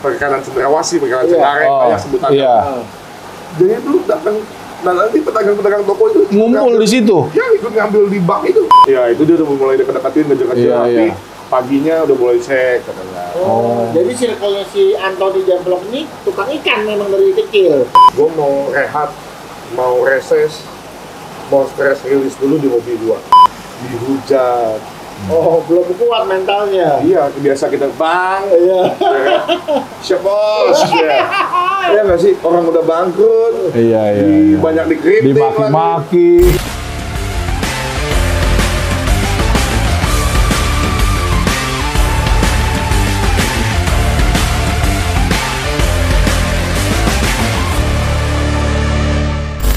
perikanan cendrawasih, perikanan cenareng, banyak sebutannya. Iya. Jadi itu datang, dan nanti pedagang-pedagang toko itu Ngumpul di situ. Ya, ikut ngambil di bak itu. Ya, itu dia udah mulai dekat-dekatin, ngejar-ngejar rapi. Iya. Paginya udah mulai cek katanya. Jadi circle-nya si Anthony Jamblok ini tukang ikan memang dari kecil. Gue mau rehat, mau reses, mau stress release dulu di hobi gua. Dihujat. Oh, belum kuat mentalnya. Iya, biasa kita bang. Iya. Siap bos. Ya. Ya nggak sih, orang udah bangkrut. Iya. Banyak dikritik. Dimaki-maki.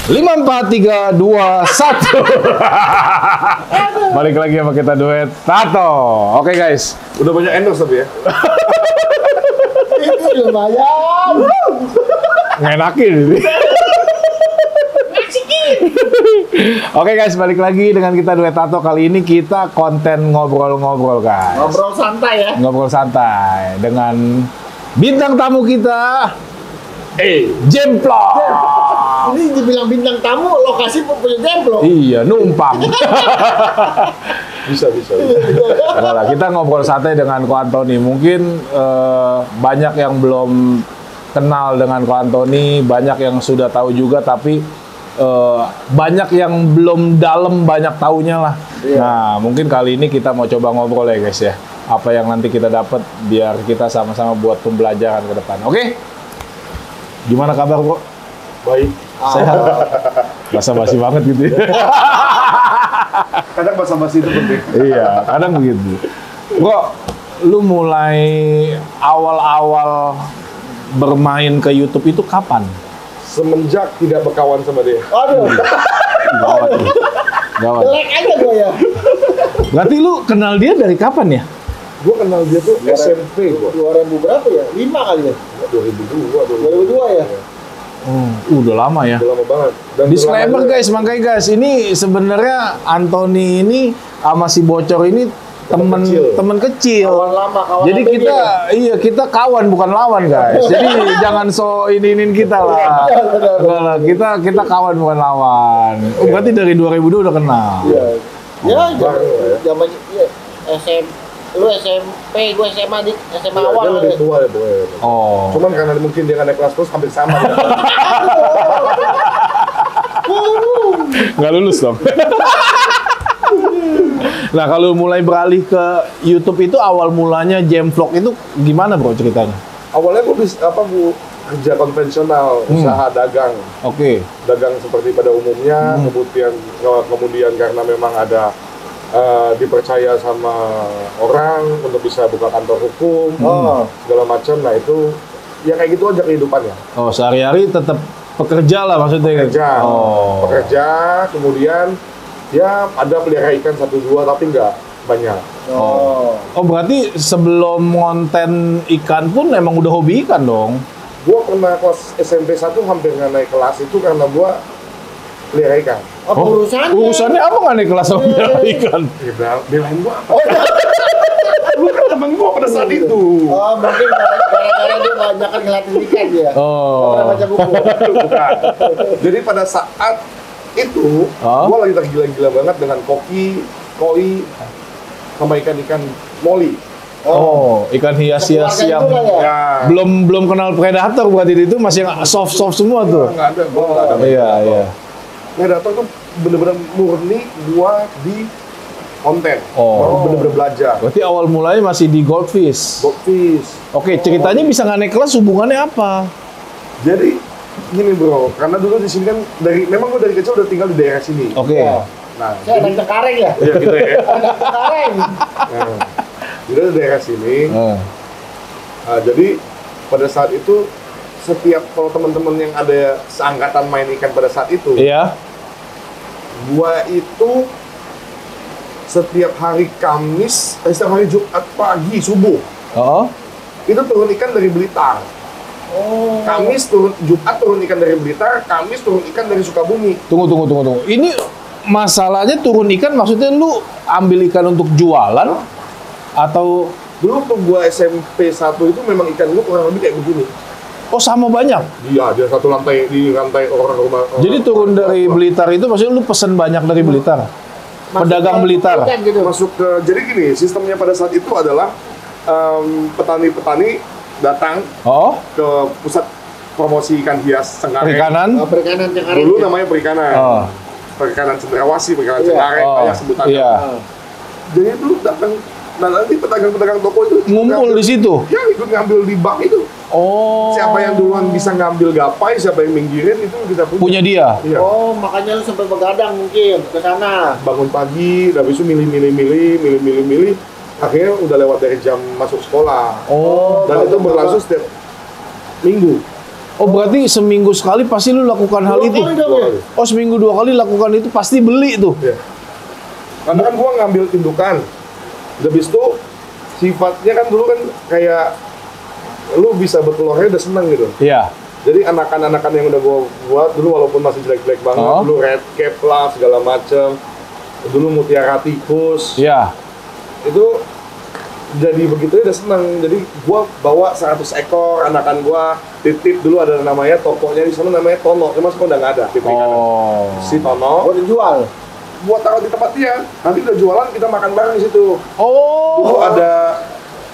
Lima, 4, 3, 2, 1. Balik lagi sama kita duet Tato. Oke guys. Udah banyak endorse tapi ya. Itu lumayan. Ngenakin ini. Oke guys, balik lagi dengan kita duet Tato. Kali ini kita konten ngobrol-ngobrol guys. Ngobrol santai ya. Ngobrol santai dengan bintang tamu kita, Jamblok. Ini dibilang bintang tamu, lokasi punya Jamblok. Iya, numpang. Bisa. Enggak lah, kita ngobrol santai dengan Ko Anthony. Mungkin banyak yang belum kenal dengan Ko Anthony, banyak yang sudah tahu juga, tapi banyak yang belum dalam banyak taunya lah. Iya. Nah, mungkin kali ini kita mau coba ngobrol ya guys ya. Apa yang nanti kita dapat biar kita sama-sama buat pembelajaran ke depan. Oke? Gimana kabar, Bro? Baik. Sehat. Basa-basi banget gitu ya. Kadang basa-basi itu penting. Iya, kadang begitu. Bro, lu mulai awal-awal bermain ke YouTube itu kapan? Semenjak tidak berkawan sama dia. Aduh, Gawat. Gawat. jelek aja gue ya. Berarti lu kenal dia dari kapan ya? Gue kenal dia tuh SMP gue. 2000 berapa ya? 5 kali ya? 2002. 2002 ya? Udah lama ya. Udah lama banget. Dan Disclaimer guys, makanya guys, ini sebenarnya Anthony ini sama si Bocor ini temen kecil. Kawan lama, kawan Jadi ABG kita ya? kita kawan bukan lawan guys. Jadi jangan so ini kita lah. Enggak lah, kita kawan bukan lawan. Berarti dari 2002 udah kenal. Iya. Ya, zaman ya, lu SMP, gue SMA di SMA Dia awal lebih ya. tua ya pokoknya. Oh. Cuman karena mungkin dia nggak naik kelas terus hampir sama. Ya. Nggak lulus dong. Nah, kalau mulai beralih ke YouTube itu awal mulanya Jamblok itu gimana bro ceritanya? Awalnya gue kerja konvensional, usaha dagang. Oke. Dagang seperti pada umumnya, kemudian karena memang ada dipercaya sama orang untuk bisa buka kantor hukum, segala macam. Nah itu ya kayak gitu aja kehidupannya. Oh, sehari-hari tetap pekerja lah maksudnya. Pekerja, kemudian ya ada pelihara ikan 1-2 tapi nggak banyak. Oh, berarti sebelum konten ikan pun emang udah hobi ikan dong? Gua pernah kelas SMP 1 hampir nggak naik kelas itu karena gua pelihara ikan. Urusannya apa nggak naik kelas sama pelihara ikan? Ya, belain gua apa? Lu kan temen gua pada saat itu. Oh, mungkin gara-gara dia banyak kan ngeliatin ikan ya. Oh. Pernah baca buku. Bukan. Jadi pada saat itu, gua lagi gila-gila banget dengan koi, sama ikan-ikan moli. Oh, ikan hias-hias yang Ya. belum kenal predator berarti itu masih yang soft semua tuh. Nggak ada, gua nggak ada. Iya. Predator tuh bener-bener murni gua di konten. Bener-bener belajar. Berarti awal mulanya masih di goldfish. Oke, ceritanya bisa nggak naik kelas hubungannya apa? Jadi gini bro, karena dulu di sini kan memang gua dari kecil udah tinggal di daerah sini. Oke. Nah, Saya anak Cengkareng ya? iya gitu ya. Anak Cengkareng. Nah, jadi di daerah sini. Nah, jadi pada saat itu setiap kalau teman-teman yang ada seangkatan main ikan pada saat itu, Iya. gua itu setiap hari Kamis, setiap hari Jumat pagi subuh, itu turun ikan dari Blitar. Kamis Jumat turun ikan dari Blitar, Kamis turun ikan dari Sukabumi. Tunggu. Ini masalahnya turun ikan maksudnya lu ambil ikan untuk jualan atau Dulu tuh gua SMP 1 itu memang ikan gua kurang lebih kayak begini. Oh sama banyak? Iya, dia satu lantai, di lantai orang rumah. Jadi turun dari Blitar itu maksudnya lu pesen banyak dari Blitar? Pedagang Blitar? Gitu. Masuk ke, jadi gini, sistemnya pada saat itu adalah petani-petani datang ke pusat promosi ikan hias Cengkareng. Perikanan? Perikanan Cengkareng. Dulu namanya perikanan. Perikanan Cendrawasih, perikanan Cengkareng, banyak sebutannya. Iya. Jadi itu datang, dan nanti pedagang-pedagang toko itu ngumpul di situ? Ya, ikut ngambil di bak itu. Siapa yang duluan bisa ngambil gapai, siapa yang minggirin itu kita punya dia. Iya. Oh, makanya lu sampai begadang mungkin ke sana. Bangun pagi, habis itu milih. Akhirnya udah lewat dari jam masuk sekolah. Dan itu berlangsung setiap minggu. Oh, berarti seminggu sekali pasti lu lakukan hal itu? Oh, seminggu 2 kali lakukan itu pasti beli tuh? Iya. Karena kan gua ngambil indukan. Habis itu sifatnya kan dulu kan kayak lu bisa bertelurnya udah seneng gitu. Iya. Jadi anakan-anakan yang udah gua buat dulu walaupun masih jelek-jelek banget, dulu red cap lah segala macem. Dulu mutiara tikus. Iya. Itu jadi begitu udah seneng. Jadi gua bawa 100 ekor anakan gua, titip dulu ada namanya tokonya di sana namanya Tono. Cuma sekarang udah nggak ada di perikanan. Si Tono Buat dijual. buat taruh di tempat dia. Nanti udah jualan kita makan bareng di situ. Dulu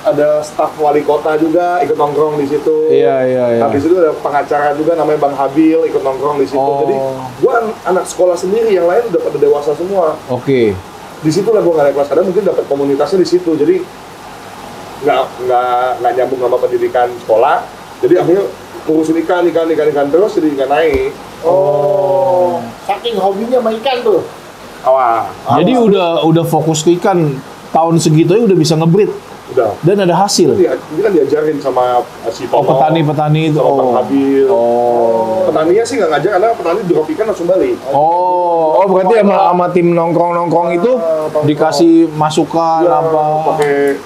ada staf wali kota juga ikut nongkrong di situ. Iya. Habis itu ada pengacara juga namanya Bang Habil ikut nongkrong di situ. Jadi gua anak sekolah sendiri, yang lain udah pada dewasa semua. Oke. Di situ lah gua nggak naik kelas, kadang mungkin dapat komunitasnya di situ. Jadi nggak nyambung sama pendidikan sekolah. Jadi akhirnya ngurusin ikan terus jadi nggak naik. Saking hobinya sama ikan tuh. Jadi udah fokus ke ikan, tahun segitu udah bisa ngebreed. Udah. Dan ada hasil. Ini kan diajarin sama si Tono. Petani-petani itu. Sama Bang Habil. Petaninya sih nggak ngajak, karena petani drop ikan langsung balik. Berarti sama tim nongkrong itu dikasih masukan Pakai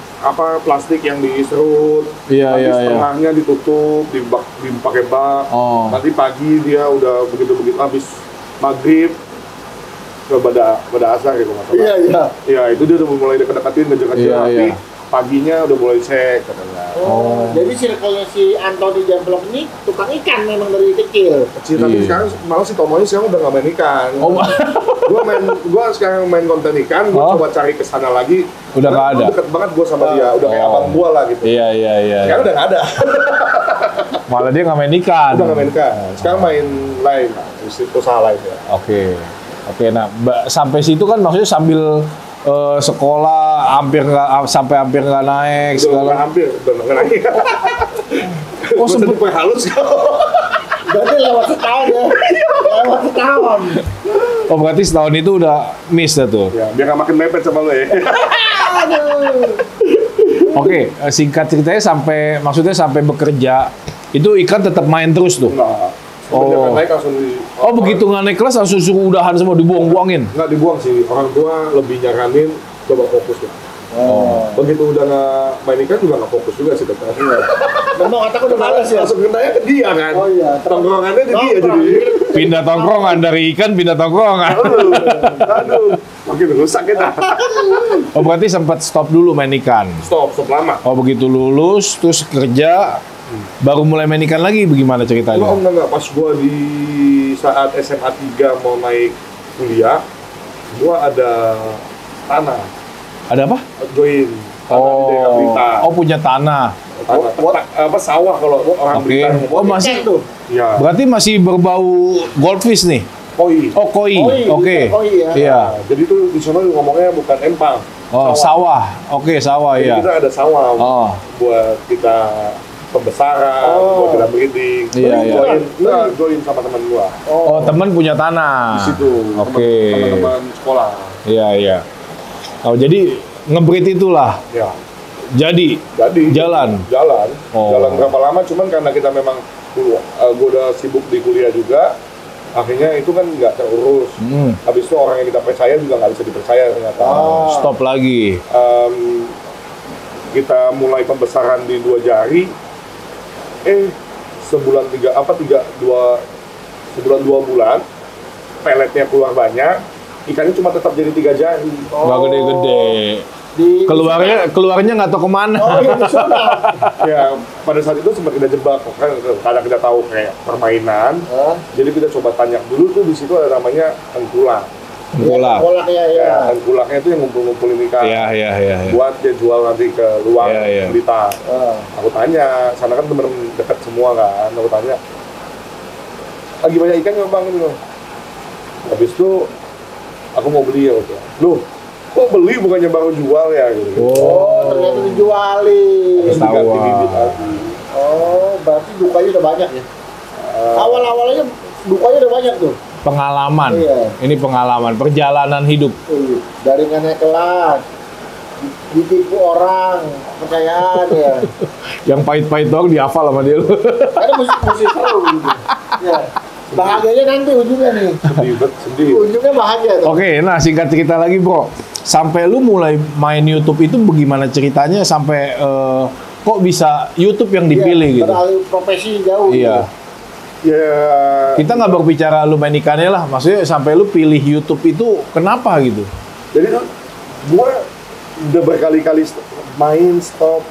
plastik yang diserut. Iya. Setengahnya ditutup, dipakai bak. Nanti pagi dia udah begitu habis maghrib ke pada asar gitu mas. Iya, itu dia udah mulai dekat-dekatin ngejar-ngejar api. Paginya udah mulai cek katanya. Jadi circle-nya si Anthony Jamblok ini tukang ikan memang dari kecil. Tapi sekarang malah si Tomonya sekarang udah nggak main ikan. Gua sekarang main konten ikan, gua coba cari ke sana lagi. Udah nggak ada. Deket banget gua sama dia, udah kayak abang gua lah gitu. Iya. Sekarang udah nggak ada. Malah dia nggak main ikan. Udah nggak main ikan. Sekarang main lain, usaha lain ya. Oke. Nah sampai situ kan maksudnya sambil sekolah hampir nggak naik segala. Hampir nggak naik. Sempet halus kok. Berarti lewat setahun ya. Lewat setahun. Berarti setahun itu udah miss dah tuh. Ya, biar nggak makin mepet sama lo ya. Oke, singkat ceritanya maksudnya sampai bekerja itu ikan tetap main terus tuh. Naik langsung begitu nggak naik kelas langsung suruh udahan semua, dibuang-buangin? Nggak dibuang sih, orang tua lebih nyaranin coba fokus ya. Begitu udah nggak main ikan juga nggak fokus juga sih tetap. Memang otak udah males ya. Langsung kenanya ke dia kan. Tongkrongannya ke dia jadi. Pindah tongkrongan dari ikan pindah tongkrongan. Aduh, makin rusak kita. Berarti sempat stop dulu main ikan. Stop lama. Begitu lulus terus kerja. Baru mulai main ikan lagi, bagaimana ceritanya? Enggak. Pas gua di saat SMA 3 mau naik kuliah, gua ada tanah. Ada apa? Join. Punya tanah. Sawah kalau orang Blitar. Masih tuh. Ya. Berarti masih berbau goldfish nih? Koi. Koi. Oke. Iya. Jadi tuh di sana ngomongnya bukan empang. Sawah. Oke, sawah ya. Kita ada sawah buat kita pembesaran, buat kita breeding. Join sama teman gua. Teman punya tanah. Di situ. Teman-teman sekolah. Iya. Jadi ngebreed itulah. Ya. Jadi. Jalan. Jalan berapa lama? Cuman karena kita memang gua udah sibuk di kuliah juga. Akhirnya itu kan nggak terurus. Habis itu orang yang kita percaya juga nggak bisa dipercaya ternyata. Stop lagi. Kita mulai pembesaran di 2 jari. Sebulan 2 bulan, peletnya keluar banyak, ikannya cuma tetap jadi 3 jari. Nggak gede-gede. keluarnya nggak tahu kemana. Oh iya, di sunat. Ya, pada saat itu sempat kita jebak, kan karena kita tahu kayak permainan. Jadi kita coba tanya dulu tuh di situ ada namanya tengkulak. Tengkulak. Tengkulak ya. Tengkulaknya itu yang ngumpul-ngumpulin ikan. Iya. Buat dia jual nanti ke luar Iya. Blitar. Aku tanya, sana kan temen dekat semua kan. Aku tanya, lagi banyak ikan nggak bang gitu. Habis itu aku mau beli ya, loh, kok beli bukannya baru jual ya gitu. Oh, ternyata dijualin. Terus diganti bibit lagi. Oh, berarti dukanya udah banyak ya? Awal-awalnya dukanya udah banyak tuh. Pengalaman. Iya. Ini pengalaman perjalanan hidup. Dari nggak naik kelas, ditipu orang, percayaan ya. Yang pahit-pahit doang dihafal sama dia. Karena mesti seru gitu. Ya. Bahagianya nanti ujungnya nih. Sedih. Ujungnya bahagia tuh. Oke, nah singkat cerita lagi bro. Sampai lu mulai main YouTube itu bagaimana ceritanya sampai kok bisa YouTube yang dipilih gitu? Beralih profesi jauh. Iya. Ya. Kita nggak berbicara lu main ikannya lah. Maksudnya sampai lu pilih YouTube itu kenapa gitu? Jadi tuh gue udah berkali-kali main stop,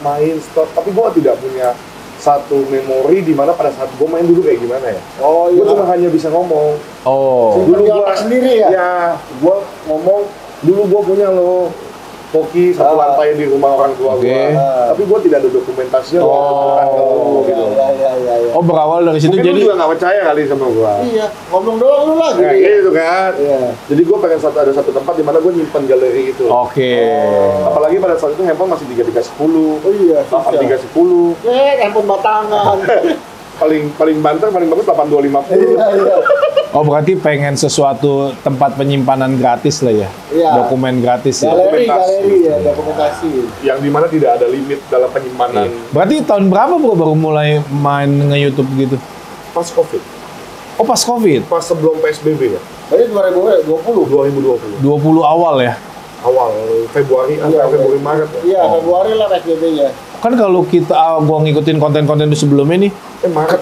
tapi gue tidak punya satu memori di mana pada saat gue main dulu kayak gimana ya. Oh iya. Gue cuma hanya bisa ngomong. Oh. Dulu Dulu gua sendiri ya? Ya, gue ngomong dulu gue punya loh koki satu lantai di rumah orang tua Oke. gue. Tapi gue tidak ada dokumentasinya. Gitu. Iya. Oh, berawal dari situ Mungkin jadi lu juga nggak percaya kali sama gue. Iya, ngomong doang lu lah Nah, gitu. gitu kan. Iya. Jadi gue pengen ada satu tempat di mana gue nyimpan galeri itu. Oke. Apalagi pada saat itu handphone masih 3310. Oh iya, 8310. handphone batangan. paling banter paling bagus 8250. Iya. Oh, berarti pengen sesuatu tempat penyimpanan gratis lah ya? Iya. Dokumen gratis ya? Galeri Dokumentasi. ya, dokumentasi. Yang dimana tidak ada limit dalam penyimpanan. Berarti tahun berapa bro baru mulai main nge-YouTube gitu? Pas COVID, Oh, pas COVID? pas sebelum PSBB ya, Berarti 2020. 2020 20 awal ya? awal Februari, antara Februari Maret ya. Iya, Februari lah PSBB-nya. Kan kalau gua ngikutin konten-konten itu sebelumnya nih, Maret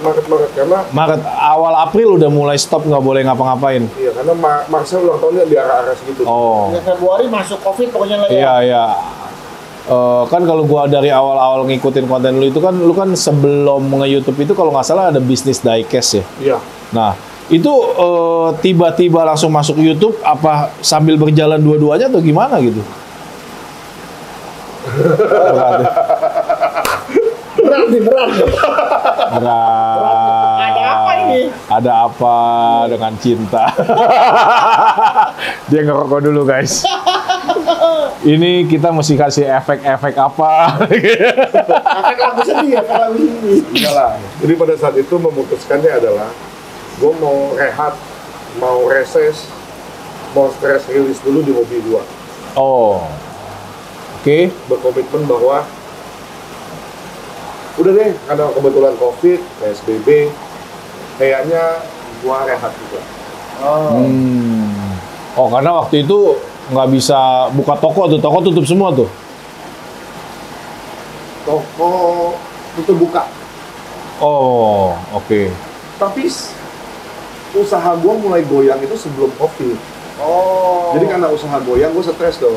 karena Maret, awal April udah mulai stop nggak boleh ngapa-ngapain. iya karena Marcel ulang tahunnya di arah-arah segitu. Oh, Ya, Februari masuk COVID pokoknya lah ya. iya. Kan kalau gua dari awal-awal ngikutin konten lu itu kan, lu kan sebelum nge-YouTube itu kalau nggak salah ada bisnis diecast ya. Iya. Nah, itu tiba-tiba langsung masuk YouTube apa sambil berjalan dua-duanya atau gimana gitu? Berat nih. Berat. Ada apa ini? Ada apa dengan cinta? Dia ngerokok dulu guys. Ini kita mesti kasih efek-efek apa? Efek lagu sedih. Enggak lah. Jadi pada saat itu memutuskannya adalah gue mau rehat, mau reses, mau stress release dulu di hobi gue. Oh, oke. Berkomitmen bahwa udah deh, karena kebetulan COVID, PSBB, kayaknya gua rehat juga. Oh, karena waktu itu nggak bisa buka toko tutup semua tuh. Toko itu buka, Oh, oke. tapi usaha gua mulai goyang itu sebelum COVID. Oh. Jadi karena usaha goyang, gua stres dong.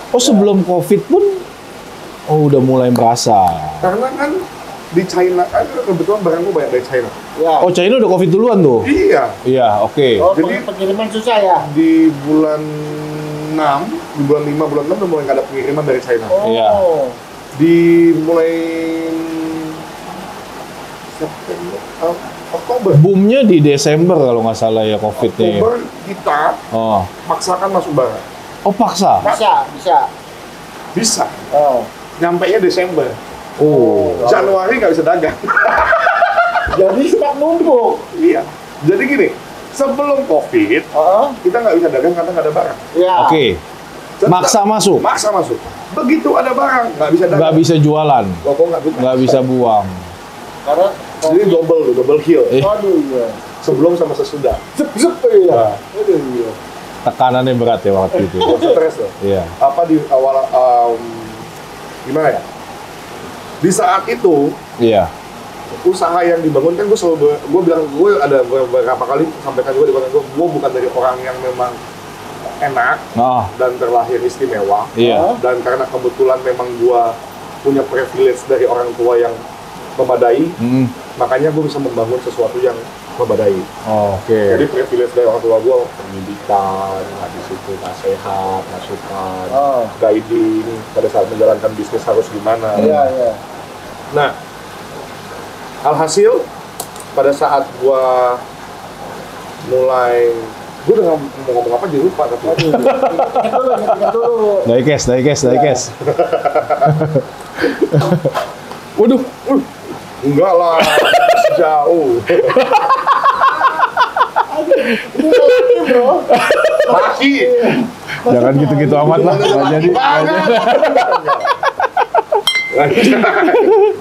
Oh, sebelum COVID pun, oh udah mulai merasa. Karena kan di China, kan kebetulan barang gua banyak dari China. Ya. Oh, China udah COVID duluan tuh? Iya, Iya, oke. Oh, Jadi- pengiriman susah ya? di bulan 6, di bulan 5, bulan 6 udah mulai nggak ada pengiriman dari China. Oh. Iya. Di mulai September, Oktober. Boomnya di Desember kalau nggak salah ya COVID-nya. Ya. Oktober kita Oh. maksakan masuk barang. Oh, paksa? Bisa. Bisa. Oh. Nyampainya Desember. Oh. Januari nggak bisa dagang. Jadi stok numpuk. Iya. Jadi gini, sebelum COVID, Oh. kita nggak bisa dagang karena nggak ada barang. Ya. Oke. Maksa masuk? Maksa masuk. Begitu ada barang, nggak bisa dagang. Nggak bisa jualan? Toko nggak bisa. Nggak bisa buang? Karena Jadi double kill. Waduh, iya. Sebelum sama sesudah. Zep iya. Nah. Waduh, iya. Tekanannya berat ya waktu itu. Gua stres loh. Iya. Apa di awal gimana ya? Di saat itu Iya. usaha yang dibangun kan gue bilang gue ada beberapa kali sampaikan juga di konten gue bukan dari orang yang memang enak Oh, dan terlahir istimewa. iya. Dan karena kebetulan memang gua punya privilege dari orang tua yang memadai, makanya gue bisa membangun sesuatu yang memadai. Oke. Jadi privilege dari orang tua gue, pendidikan, di situ nasihat, masukan, guiding pada saat menjalankan bisnis harus gimana. Iya. Nah, alhasil pada saat gue mulai, gue udah mau ngomong apa jadi lupa tapi. Ingat dulu. Diecast. Waduh, Enggak lah, masih jauh. Ini lagi bro. Laki. jangan gitu-gitu amat lah. Nggak jadi.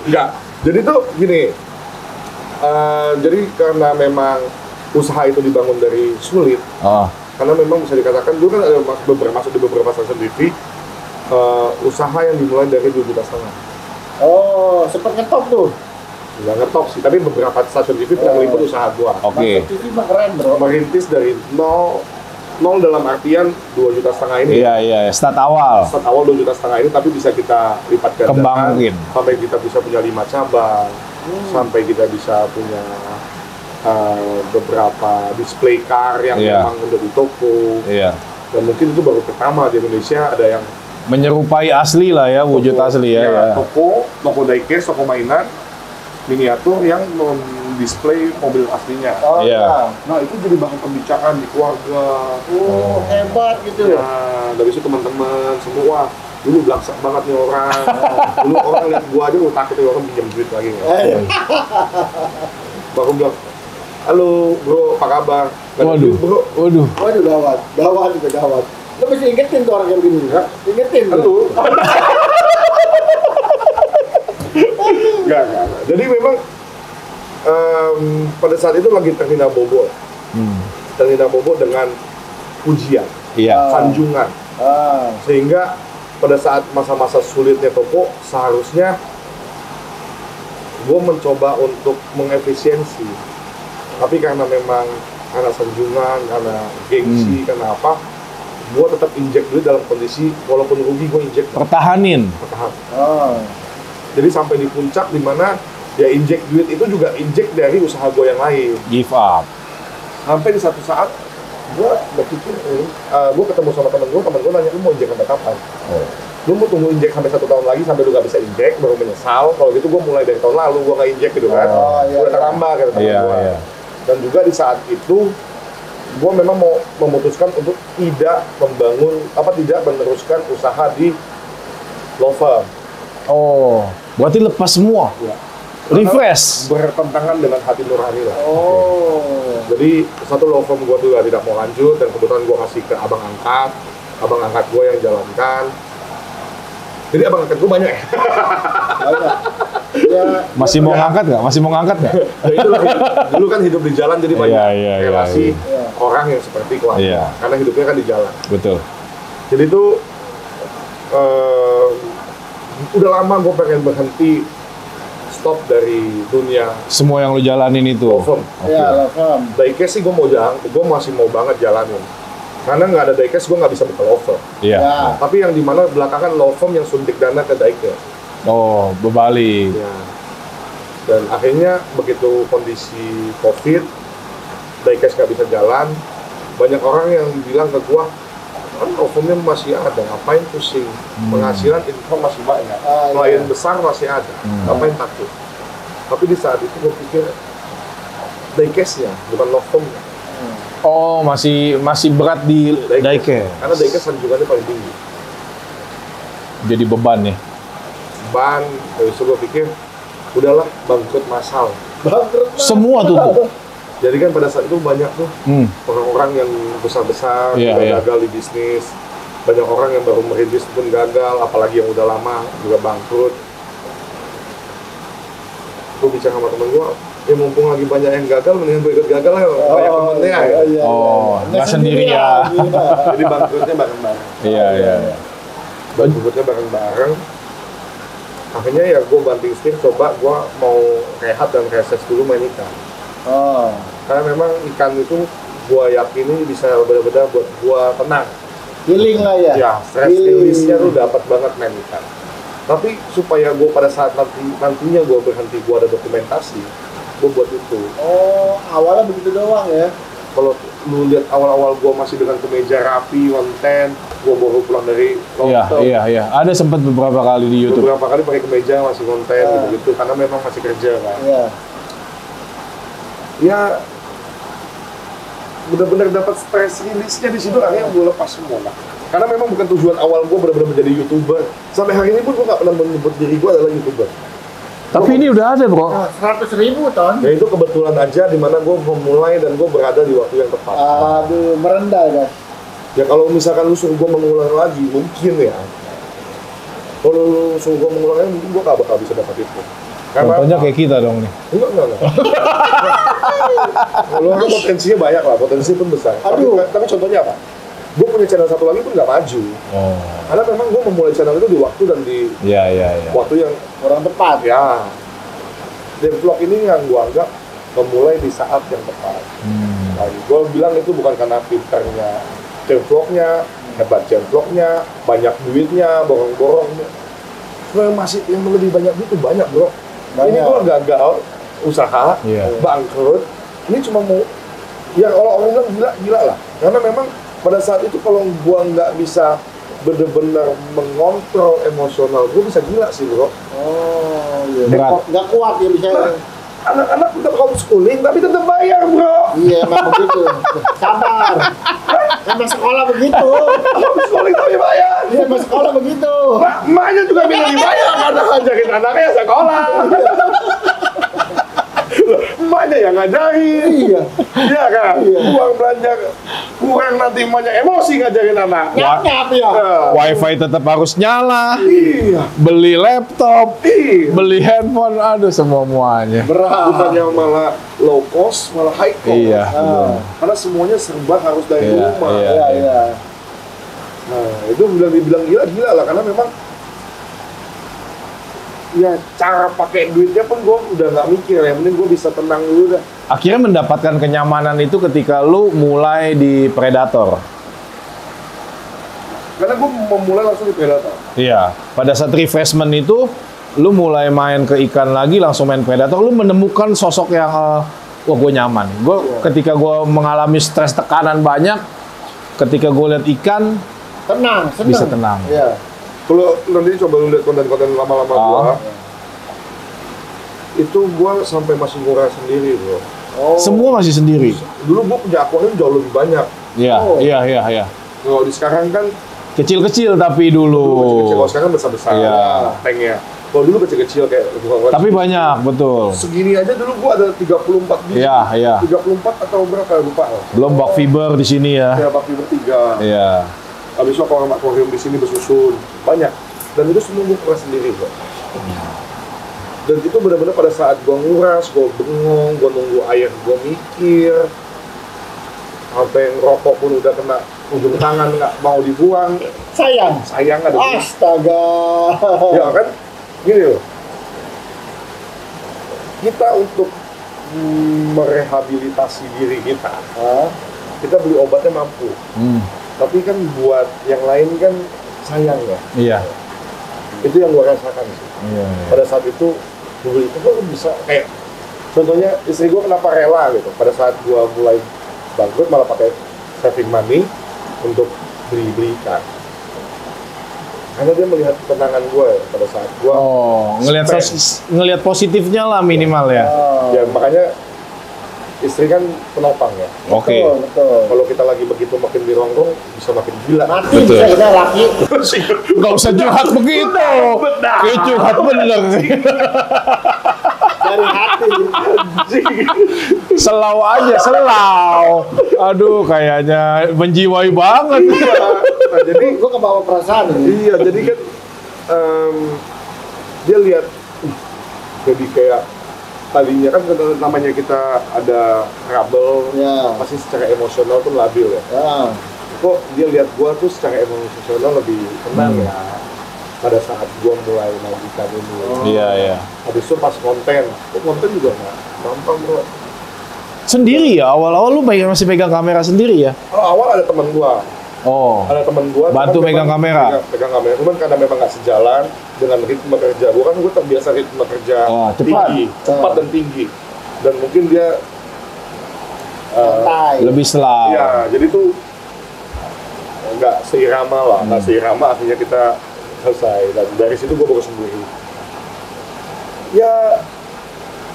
Enggak. Jadi tuh gini. Jadi karena memang usaha itu dibangun dari sulit, Oh, karena memang bisa dikatakan dulu kan ada masuk di beberapa stasiun TV, usaha yang dimulai dari 2,5 juta. Oh, sempet ngetop tuh. Nggak ngetop sih, tapi beberapa stasiun TV pernah meliput usaha gua. oke. TV mah keren bro. Merintis dari nol dalam artian 2,5 juta ini. Iya. Start awal. Start awal 2,5 juta ini, tapi bisa kita lipat gandakan Kembangin. sampai kita bisa punya 5 cabang, sampai kita bisa punya beberapa display car yang Iya. memang udah di toko. Iya. Dan mungkin itu baru pertama di Indonesia ada yang Menyerupai asli lah ya, wujud asli ya. toko diecast, toko mainan miniatur yang mendisplay mobil aslinya. Oh, Iya. Nah itu jadi bahan pembicaraan di keluarga. Hebat gitu. Nah, dari situ teman-teman semua dulu belaksak banget nih orang. Dulu orang lihat gua aja, gua takut nih orang pinjam duit lagi nggak. Baru bilang, halo bro, apa kabar? Nggak ada duit, bro. Waduh. Waduh gawat. Lo mesti ingetin tuh orang kayak begini. Ingetin. Halo. Nggak. Jadi memang pada saat itu lagi terhina bobo. Terhina bobo dengan pujian, Iya. sanjungan. Sehingga pada saat masa-masa sulitnya toko, seharusnya gue mencoba untuk mengefisiensi. Tapi karena memang karena sanjungan, karena gengsi, karena apa, gue tetap injek duit dalam kondisi walaupun rugi gue injek Pertahanin. bertahan. Oh. Jadi sampai di puncak di mana ya injek duit itu juga injek dari usaha gue yang lain. Give up. Sampai di satu saat gue berpikir, gue ketemu sama temen gue nanya, lu mau injek sampai kapan? Lu mau tunggu injek sampai 1 tahun lagi sampai lu gak bisa injek baru menyesal? Kalau gitu gue mulai dari tahun lalu gue gak injek gitu kan. Udah terlambat kata temen gue. Iya. Dan juga di saat itu gue memang mau memutuskan untuk tidak meneruskan usaha di law firm. Oh, berarti lepas semua. Ya. Refresh. Bertentangan dengan hati nurani lah. Oh. Jadi satu law firm gue juga tidak mau lanjut dan kebetulan gue kasih ke abang angkat gue yang jalankan. Jadi abang angkat gue banyak ya. Masih mau ngangkat nggak? Ya itulah, dulu kan hidup di jalan jadi banyak Iya, relasi iya. orang yang seperti keluarga. Iya. Karena hidupnya kan di jalan. Betul. Jadi itu udah lama gue pengen berhenti, stop dari dunia Semua yang lu jalanin itu. law firm. Ya, lafam. Diecast sih gue masih mau banget jalanin. Karena nggak ada diecast gue nggak bisa buka law firm. Iya. Ya. Tapi yang dimana belakangan law firm yang suntik dana ke diecast. Oh, berbalik. Ya. Dan akhirnya begitu kondisi COVID, diecast nggak bisa jalan, banyak orang yang bilang ke gua, kan law firmnya masih ada, ngapain pusing? Penghasilan income masih banyak, klien iya. besar masih ada, ngapain takut? Tapi di saat itu gua pikir diecast-nya, bukan law firmnya. Oh, masih berat di diecast. Karena diecast sanjungannya paling tinggi. Jadi beban nih. Ban, dari situ gua pikir, udahlah bangkrut massal. Semua tuh. Jadi kan pada saat itu banyak tuh orang-orang yang besar-besar Iya, juga iya. gagal di bisnis. Banyak orang yang baru merintis pun gagal, apalagi yang udah lama juga bangkrut. Gue bicara sama temen gue, ya mumpung lagi banyak yang gagal, mendingan gue ikut gagal ya, banyak temennya ya. Oh, nggak sendirian. Jadi bangkrutnya bareng-bareng. Iya. Bangkrutnya bareng-bareng. Akhirnya ya gue banting setir, coba gue mau rehat dan reses dulu main ikan. Oh. Karena memang ikan itu gue yakini bisa benar-benar buat gue tenang. Healing lah ya. Ya, stress release-nya tuh dapat banget men ikan. Tapi supaya gue pada saat nantinya gue berhenti, gue ada dokumentasi, gue buat itu. Oh, awalnya begitu doang ya. Kalau lu lihat awal-awal gue masih dengan kemeja rapi, konten, gue baru pulang dari long-term. Iya. Ada sempat beberapa kali di YouTube. Beberapa kali pakai kemeja masih konten gitu-gitu, karena memang masih kerja kan. Iya. Ya, benar-benar dapat stress release-nya di situ, akhirnya gue lepas semua lah. Karena memang bukan tujuan awal gue benar-benar menjadi YouTuber. Sampai hari ini pun gue nggak pernah menyebut diri gue adalah YouTuber. Tapi ini udah ada, bro. Nah, 100.000 ton. Ya itu kebetulan aja di mana gue memulai dan gue berada di waktu yang tepat. Aduh, merendah kan. Ya kalau misalkan lu suruh gue mengulang lagi, mungkin ya. Kalau lu suruh gue mengulang lagi, mungkin gue gak bakal bisa dapat itu. Contohnya kayak kita dong nih. Enggak. Kalau orang potensinya banyak lah, potensi pun besar. Aduh. Tapi contohnya apa? Gue punya channel satu lagi pun gak maju. Oh. Karena memang gue memulai channel itu di waktu dan di Iya. waktu yang Kurang tepat. ya. Dan vlog ini yang gue anggap memulai di saat yang tepat. Nah, gue bilang itu bukan karena pintarnya vlognya, hebat vlognya, banyak duitnya, borong-borongnya. Sebenarnya masih yang lebih banyak duit itu banyak, bro. Banyak. Ini gue gagal usaha, bangkrut. Ini cuma mau, ya kalau orang bilang gila lah. Karena memang pada saat itu kalau gue nggak bisa benar-benar mengontrol emosional, gue bisa gila sih, bro. Oh, iya. Berat. Nggak kuat ya bisa. Nah, anak-anak udah homeschooling tapi tetap bayar, bro. Iya, emang begitu. Sabar. Emang sekolah begitu. Homeschooling tapi bayar. Iya, emang sekolah begitu. Emaknya juga minta dibayar karena ngajakin anaknya sekolah. Emaknya yang ngajarin. Iya. Iya kan? Iya. Uang belanja kurang, nanti emaknya emosi ngajarin anak. Nyap-nyap ya. Wifi tetap harus nyala. Iya. Beli laptop, Iya. beli handphone, aduh semuanya. Berat. Bukannya malah low cost, malah high cost. Iya. Karena semuanya serba harus dari Iya, rumah. iya. Iya. Nah, itu dibilang gila lah, karena memang ya cara pakai duitnya pun gue udah nggak mikir, yang penting gue bisa tenang dulu dah. Akhirnya mendapatkan kenyamanan itu ketika lu mulai di Predator. Karena gue memulai langsung di Predator. Iya. Pada saat refreshment itu, lu mulai main ke ikan lagi, langsung main Predator. Lu menemukan sosok yang, wah gue nyaman. Ketika gue mengalami stres tekanan banyak, ketika gue lihat ikan, Tenang. bisa tenang. Iya. Kalau nanti coba lu lihat konten-konten lama-lama gua, itu gua sampai masih ngurah sendiri, bro. Oh. Semua masih sendiri. Dulu gua punya akuarium jauh lebih banyak. Iya, Oh. iya. Kalau di sekarang kan Kecil-kecil tapi dulu. kecil-kecil, kalau sekarang kan besar-besar. Iya. Tanknya. Kalau dulu kecil-kecil kayak Tapi banyak, betul. segini aja dulu gua ada 34 biji. Iya. 34 atau berapa lupa. Belum bak fiber di sini ya. Ya bakti bertiga. Iya. Habis itu akuarium di sini bersusun banyak. Dan itu semua gua ngurah sendiri, bro. Dan itu benar-benar pada saat gua nguras, gua bengong, gua nunggu air, gua mikir. Sampai ngerokok pun udah kena ujung tangan, nggak mau dibuang. Sayang. Sayang ada. Astaga. Ya kan? Gini loh. Kita untuk merehabilitasi diri kita, kita beli obatnya mampu. Tapi kan buat yang lain kan sayang ya. Iya. Itu yang gua rasakan sih. Iya. Pada saat itu gua beli itu gua bisa kayak contohnya istri gua kenapa rela gitu pada saat gua mulai bangkrut malah pakai saving money untuk beli ikan. Karena dia melihat ketenangan gua ya, pada saat gua ngelihat positifnya lah minimal ya. ya makanya istri kan penopang ya. Oke. Betul. Kalau kita lagi begitu makin dirongrong bisa makin gila. Mati Betul. bisa kita laki. Nggak usah curhat begitu. Kayak curhat bener. Dari hati. Selau aja, selau. Aduh, kayaknya menjiwai banget. Nah, jadi Gue kebawa perasaan ini. iya, jadi kan dia lihat jadi kayak tadinya kan namanya kita ada trouble, Ya. pasti secara emosional pun labil ya. Ya. Kok dia lihat gua tuh secara emosional lebih tenang ya pada saat gua mulai majikan ini. Iya. Habis itu pas konten juga nggak gampang, bro. Sendiri ya, awal-awal lu masih pegang kamera sendiri ya? Awal ada teman gua Oh. Ada temen gue bantu megang kamera. Pegang kamera, cuman karena memang nggak sejalan dengan ritme kerja. Gue terbiasa ritme kerja cepat. tinggi, cepat dan tinggi. Dan mungkin dia lebih slow. Ya, jadi tuh nggak seirama lah, nggak seirama, akhirnya kita selesai. Dan dari situ gue baru sendiri. Ya,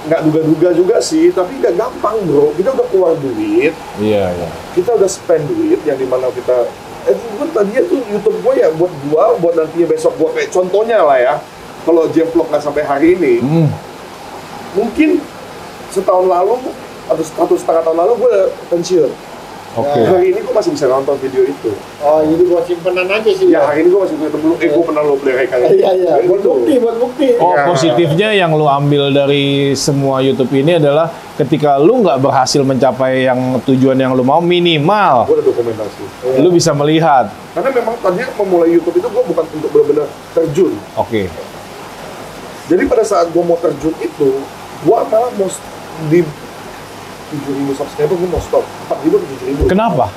nggak duga-duga juga sih, tapi nggak gampang bro. Kita udah keluar duit, Iya. kita udah spend duit yang dimana kita gue tadinya tuh YouTube gue ya buat jual, buat nantinya besok gue kayak contohnya lah ya, kalau Jevlog nggak sampai hari ini, mungkin setahun lalu atau 1,5 tahun lalu gue pensiun. Oke. Hari ini gue masih bisa nonton video itu. Oh, jadi buat simpenan aja sih. Ya hari ini gue masih punya temen lu, gue pernah lo beli rekan. Iya. Buat bukti. Oh, Ya. positifnya yang lu ambil dari semua YouTube ini adalah ketika lu nggak berhasil mencapai yang tujuan yang lu mau, minimal Gue udah dokumentasi. lu bisa melihat. Karena memang tadinya memulai YouTube itu gue bukan untuk benar-benar terjun. Oke. Jadi pada saat gue mau terjun itu, gue malah mau di 7.000 subscriber gue mau stop. 4.000 ke 7.000. Kenapa?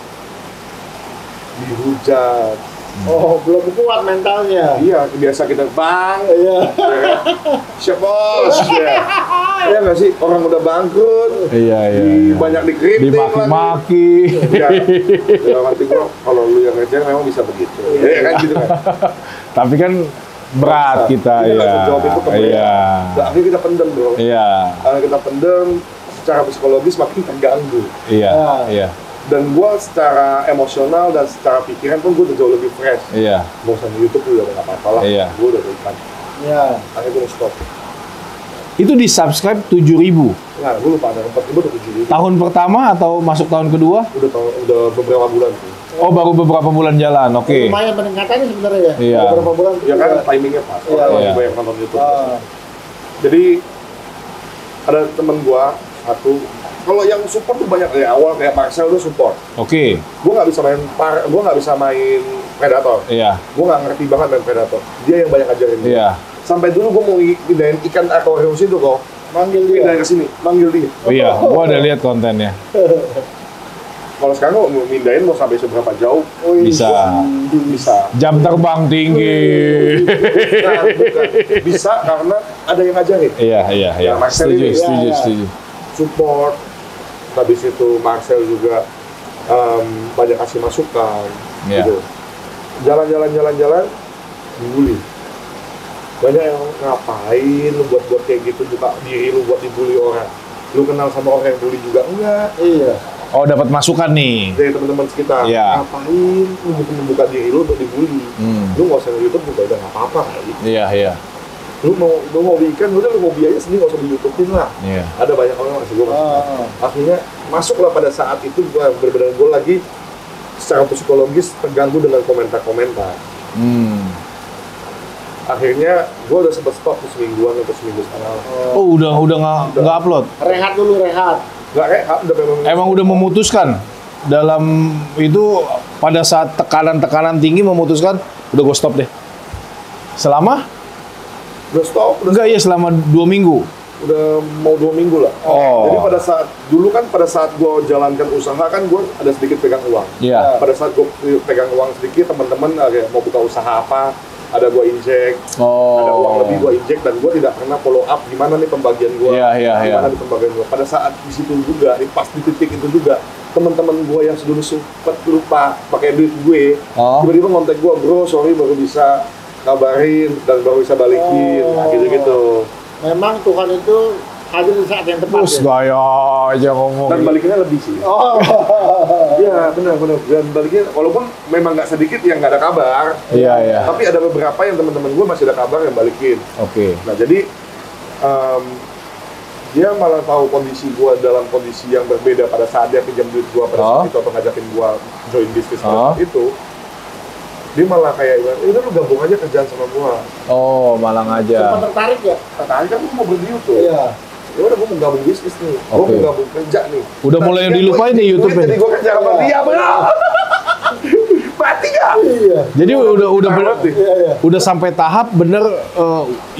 Dihujat. Oh, belum kuat mentalnya. Iya, biasa kita bang. Iya. Siap bos. Ya. Ya nggak sih, orang udah bangkrut. Iya. Banyak dikritik Dimaki-maki. Ya, dalam arti gue, kalau lu yang ngejar memang bisa begitu. Ya kan gitu kan. Tapi kan berat kita nggak ya. sejauh itu ke mereka. Iya. Nah, akhirnya kita pendem bro. Iya. Karena kita pendem, secara psikologis makin terganggu. Iya. Dan gue secara emosional dan secara pikiran pun gue udah jauh lebih fresh. Iya. Mau sama YouTube udah nggak apa-apa lah. Iya. Gue udah berikan. Iya. Akhirnya gue stop. Itu di subscribe 7.000. Nah, gue lupa ada 4.000 atau 7.000. Tahun pertama atau masuk tahun kedua? Udah beberapa bulan sih. Oh, baru beberapa bulan jalan. Oke. Lumayan peningkatannya sebenarnya ya. Iya. Beberapa bulan. Ya kan timingnya pas. Iya, Orang lagi iya. banyak nonton YouTube. Jadi ada temen gue satu. Kalau yang support tuh banyak dari awal, kayak Marcel tuh support. Oke. Gue nggak bisa main Predator. Iya. Gue nggak ngerti banget main Predator. Dia yang banyak ajarin gue. Iya. Sampai dulu gue mau pindahin ikan akuarium situ kok. Manggil dia. Pindahin ke sini, manggil dia. Oh iya, gua udah lihat kontennya. Kalau sekarang mau pindahin mau sampai seberapa jauh? Bisa. Jam terbang tinggi. Nah, bukan. Bisa karena ada yang ngajarin. Iya. Ya, Marcel Setuju, ini. setuju. Support. Habis itu Marcel juga banyak kasih masukan. Iya. Gitu. Jalan, dibully. Banyak yang ngapain lu buat kayak gitu, buka diri lu buat dibully orang. Lu kenal sama orang yang bully juga enggak? Iya. Oh, dapat masukan nih. Dari teman-teman sekitar. Iya. Ngapain lu membuka diri lu untuk dibully? Lu nggak usah nge-YouTube juga udah nggak apa-apa kali. Iya. Lu mau ikan, udah lu hobi aja sendiri, nggak usah di-YouTubein lah. Iya. Ada banyak orang yang ngasih gue masukan. Akhirnya masuklah pada saat itu benar-benar gue lagi secara psikologis terganggu dengan komentar-komentar. Akhirnya gue udah sempet stop tuh semingguan atau seminggu setengah. Oh, udah nggak upload. Rehat dulu, rehat. Nggak rehat, udah memang. Emang udah memutuskan dalam itu pada saat tekanan tinggi memutuskan udah gue stop deh. Selama? Udah stop. Enggak ya, selama 2 minggu. Udah mau 2 minggu lah. Oh. Jadi pada saat gue jalankan usaha kan gue ada sedikit pegang uang. Iya. Pada saat gue pegang uang sedikit, teman-teman kayak mau buka usaha apa, ada gue injek, ada uang lebih gue injek, dan gue tidak pernah follow up gimana nih pembagian gue, gimana nih pembagian gue. Pada saat di situ juga, pas di titik itu juga, teman-teman gue yang dulu sempat lupa pakai duit gue, tiba-tiba ngontek gue, bro, sorry baru bisa kabarin dan baru bisa balikin, nah, gitu-gitu. Memang Tuhan itu hadir di saat yang tepat. Terus gaya aja ngomong. Dan balikinnya lebih sih. Iya, benar. Dan baliknya, walaupun memang nggak sedikit yang nggak ada kabar. Iya. Tapi ada beberapa yang teman-teman gue masih ada kabar yang balikin. Oke. Nah, jadi dia malah tahu kondisi gue dalam kondisi yang berbeda pada saat dia pinjam duit gue pada saat itu atau ngajakin gue join bisnis itu. Dia malah kayak, udah lu gabung aja kerjaan sama gue. Oh, malah ngajak. Sempat tertarik ya? Tertarik kan gue mau berdiri tuh. Iya. Ya udah gue mau gabung bisnis nih, gue mau gabung kerja nih. Udah mulai dilupain nih YouTube ini. Jadi gue kerja sama dia, bener. Mati gak? Iya. Jadi udah sampai tahap bener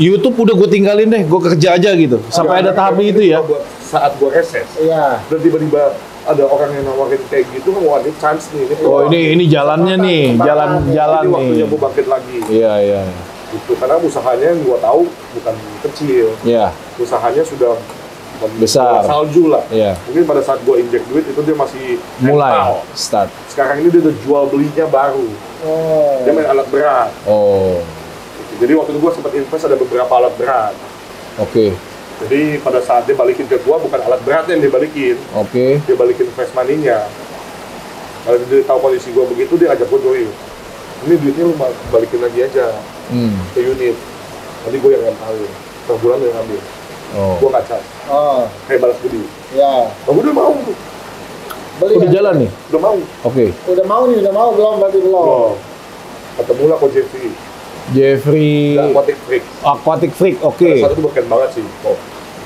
YouTube udah gue tinggalin deh, gue kerja aja gitu. Sampai ada tahap itu ya. Saat gue reses, Iya. dan tiba-tiba ada orang yang nawarin kayak gitu kan, wah ini chance nih. Oh ini jalannya nih, jalan ini nih. waktunya gue bangkit lagi. Iya. Gitu, karena usahanya yang gue tahu bukan kecil. Iya. Usahanya sudah Besar. salju lah. Iya. Mungkin pada saat gue injek duit itu dia masih Mulai mental. start. Sekarang ini dia udah jual belinya baru. Dia main alat berat. Oh. Gitu. Jadi waktu itu gue sempat invest ada beberapa alat berat. Oke. Jadi pada saat dia balikin ke gua, bukan alat berat yang dia balikin, Oke. dia balikin invest money-nya. Kalau dia tahu kondisi gua begitu, dia ajak gua join. Ini duitnya lu balikin lagi aja ke unit. Nanti gua yang ngambil, per bulan lu yang ngambil. Oh. Gua nggak charge. Kayak balas budi. Ya. Oh, gua udah mau. Beli Udah ya? jalan nih. Udah mau. Oke. Udah mau belum berarti belum. Oh. Ketemu lah Coach Jeffrey. Jeffrey Aquatic Freak. Aquatic Freak. Pada Oke. saat itu beken banget sih. Oh.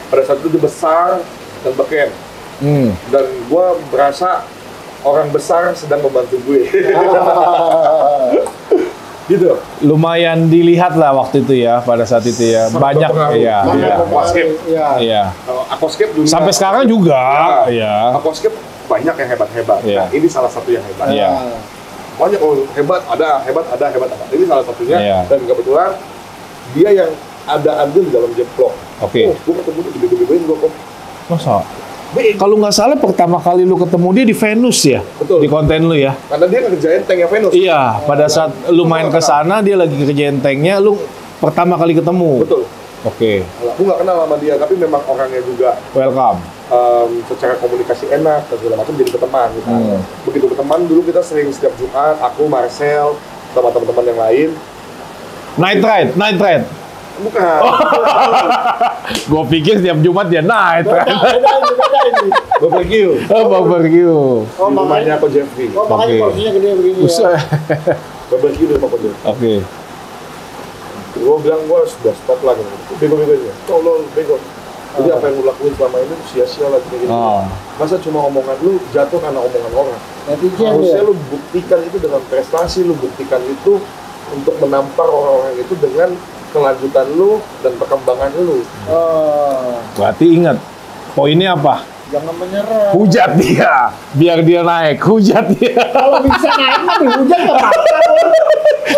Pada saat itu dia besar dan beken. Dan gua berasa orang besar sedang membantu gue. Gitu. Lumayan dilihat lah waktu itu ya, pada saat itu ya. Sangat Banyak berpengaruh. ya. Banyak Iya. Aquascape. Iya. Aquascape dunia. Sampai sekarang juga. Iya. Aquascape banyak yang hebat-hebat. Iya. Nah, ini salah satu yang hebat. Iya. Banyak hebat ada. Ini salah satunya. Iya. Dan kebetulan dia yang ada andil di dalam jeplok. Oke. Oh, gue ketemu dia gede-gedein gue kok. Masa? Kalau nggak salah pertama kali lu ketemu dia di Venus ya? Betul. Di konten lu ya? Karena dia ngerjain tanknya Venus. Iya, pada saat lu main ke sana dia lagi kerjain tanknya, lu pertama kali ketemu. Betul. Oke. Aku nggak kenal sama dia, tapi memang orangnya juga Welcome. secara komunikasi enak dan segala macam, jadi berteman gitu. Begitu berteman dulu kita sering setiap Jumat, aku, Marcel, sama teman-teman yang lain. Night ride. Bukan. Gue pikir setiap Jumat dia night ride. Beda ini. Barbecue. Barbecue. Oh, Di rumahnya makanya. Coach Jeffrey. Oh, makanya Oke. porsinya gede begini ya. Buset. Barbecue di rumah Coach Jeffrey. Oke. Gue bilang gue sudah stop lah gitu. Bego-begonya. Tolong bego. Jadi apa yang lu lakuin selama ini sia-sia lah kayak gitu. Oh. Masa cuma omongan lu jatuh karena omongan orang. Netizen Harusnya ya. lu buktikan itu dengan prestasi, lu buktikan itu untuk menampar orang-orang itu dengan kelanjutan lu dan perkembangan lu. Berarti ingat, poinnya apa? Jangan menyerah. Hujat dia, biar dia naik. Hujat dia. Kalau bisa naik mah dihujat nggak apa-apa.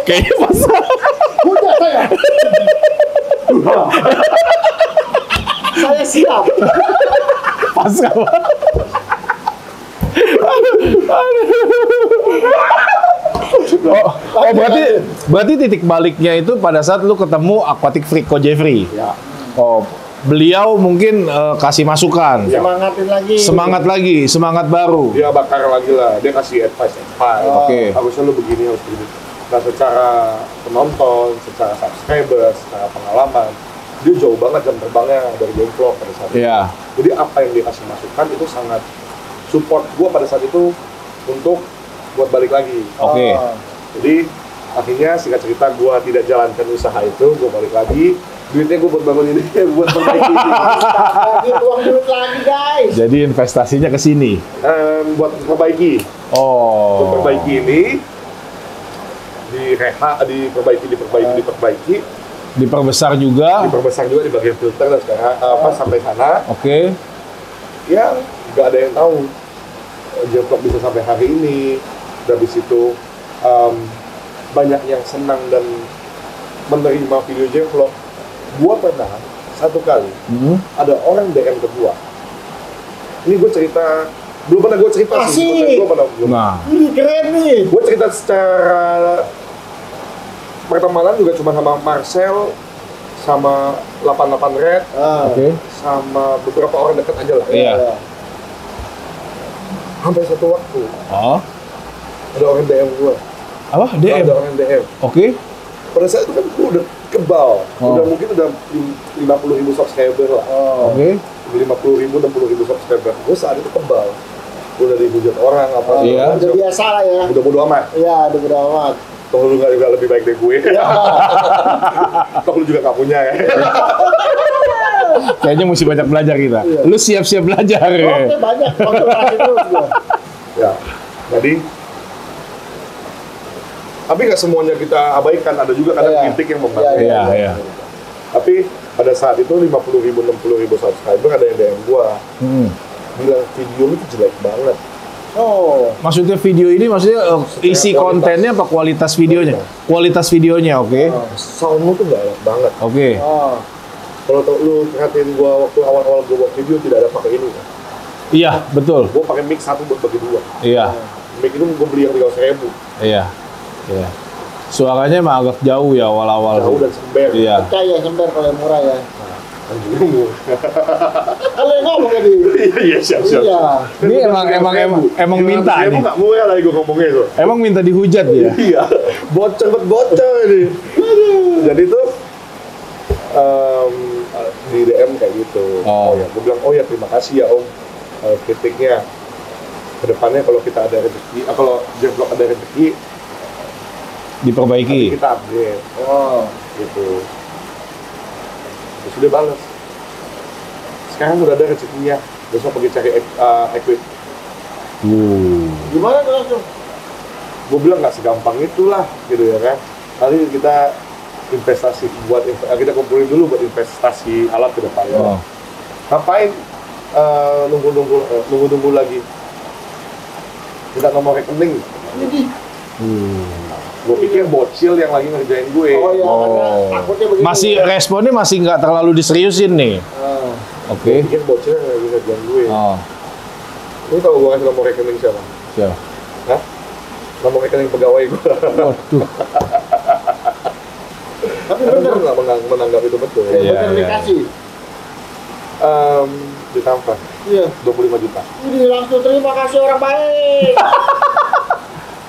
Kayaknya pas. Hujat saya. Saya siap. Pas kawan. Oh, berarti titik baliknya itu pada saat lu ketemu Aquatic Freak Coach Jeffrey. Ya. Oh, beliau mungkin kasih masukan. Ya. Semangatin lagi. Semangat lagi, semangat baru. Dia bakar lagi lah, dia kasih advice. Oke. Harusnya lu begini, harus begini. Nah, secara penonton, secara subscriber, secara pengalaman, dia jauh banget jam terbangnya dari game vlog pada saat itu. Iya. Jadi apa yang dia kasih masukan itu sangat support gua pada saat itu untuk buat balik lagi. Oke. Jadi akhirnya singkat cerita gua tidak jalankan usaha itu, gua balik lagi. Duitnya gua buat bangun ini, buat perbaiki ini. Lagi uang duit lagi guys. Jadi investasinya ke sini. Buat perbaiki. Oh. Untuk perbaiki ini diperbaiki, Diperbesar juga. diperbesar juga di bagian filter dan sekarang sampai sana Oke. ya nggak ada yang tahu J-Vlog bisa sampai hari ini. Dari situ banyak yang senang dan menerima video J-Vlog. Gua pernah satu kali ada orang DM ke gua. Ini gue cerita, belum pernah gue cerita Asik. sih. Gue pernah belum. Nah, Ini keren nih. Gue cerita secara pertemanan juga cuma sama Marcel, sama 88 Red, oke. sama beberapa orang dekat aja lah. Iya. Sampai satu waktu Oh. ada orang DM gue. Apa? DM. Ada orang DM. Oke. Pada saat itu kan gue udah kebal, mungkin udah 50.000 subscriber lah. Oke. 50.000, 60.000 subscriber. Gue saat itu kebal. Udah dihujat orang apa. Iya. Udah biasa lah ya. Udah bodo amat. Iya, udah bodo amat. Toh lu nggak juga lebih baik dari gue. Toh lu juga nggak punya ya. Kayaknya mesti banyak belajar kita. Iya. Lu siap-siap belajar. Waktu banyak konsultasi terus gua. Ya, jadi tapi nggak semuanya kita abaikan, ada juga kadang Iya. kritik yang membantu. Iya, iya. Tapi pada saat itu 50.000, 60.000 subscriber ada yang DM gua. bilang video itu jelek banget. Oh. Maksudnya video ini maksudnya isi kontennya apa kualitas videonya? Kualitas videonya, oke. Soundmu tuh nggak enak banget. Oke. Oh. Kalau lu perhatiin gua waktu awal-awal gua buat video tidak ada pakai ini. Iya, betul. Gua pakai mic satu buat bagi dua. Iya. Mic itu gua beli yang 300.000. Iya. Iya. Suaranya emang agak jauh ya awal-awal. Jauh dan sember. Iya. Percaya sember kalau yang murah ya. Anjingmu. Kalau yang ngomong tadi. Iya, siap. Iya. Ini emang minta nih. Nggak murah lagi gua ngomongnya itu. Emang minta dihujat ya? Iya. Bocor ini. Jadi tuh di DM kayak gitu. Oh. Ya, gue bilang, oh ya terima kasih ya Om kritiknya. Kedepannya kalau kita ada rezeki, kalau Jevlog ada rezeki, Diperbaiki. nanti kita upgrade. Oh. Gitu. Terus udah balas. Sekarang udah ada rezekinya. Besok pergi cari equip. Gimana tuh langsung? Gue bilang nggak segampang itulah, gitu ya kan. Nanti kita investasi kita kumpulin dulu buat investasi alat ke depannya. Oh. Ngapain nunggu lagi? Kita nomor rekening. Ini. Gue pikir bocil yang lagi ngerjain gue. Oh ya, karena takutnya begitu. Masih responnya masih nggak terlalu diseriusin nih. Ah. Oke. Gue pikir bocil yang lagi ngerjain gue. Oh. Ini tau gue kasih nomor rekening siapa? Siap. Hah? Nomor rekening pegawai gue. Waduh. Tapi Karena bener gue nggak menganggap itu betul. Iya, bener iya. dikasih. Ditambah Iya. 25 juta. Ini langsung terima kasih orang baik.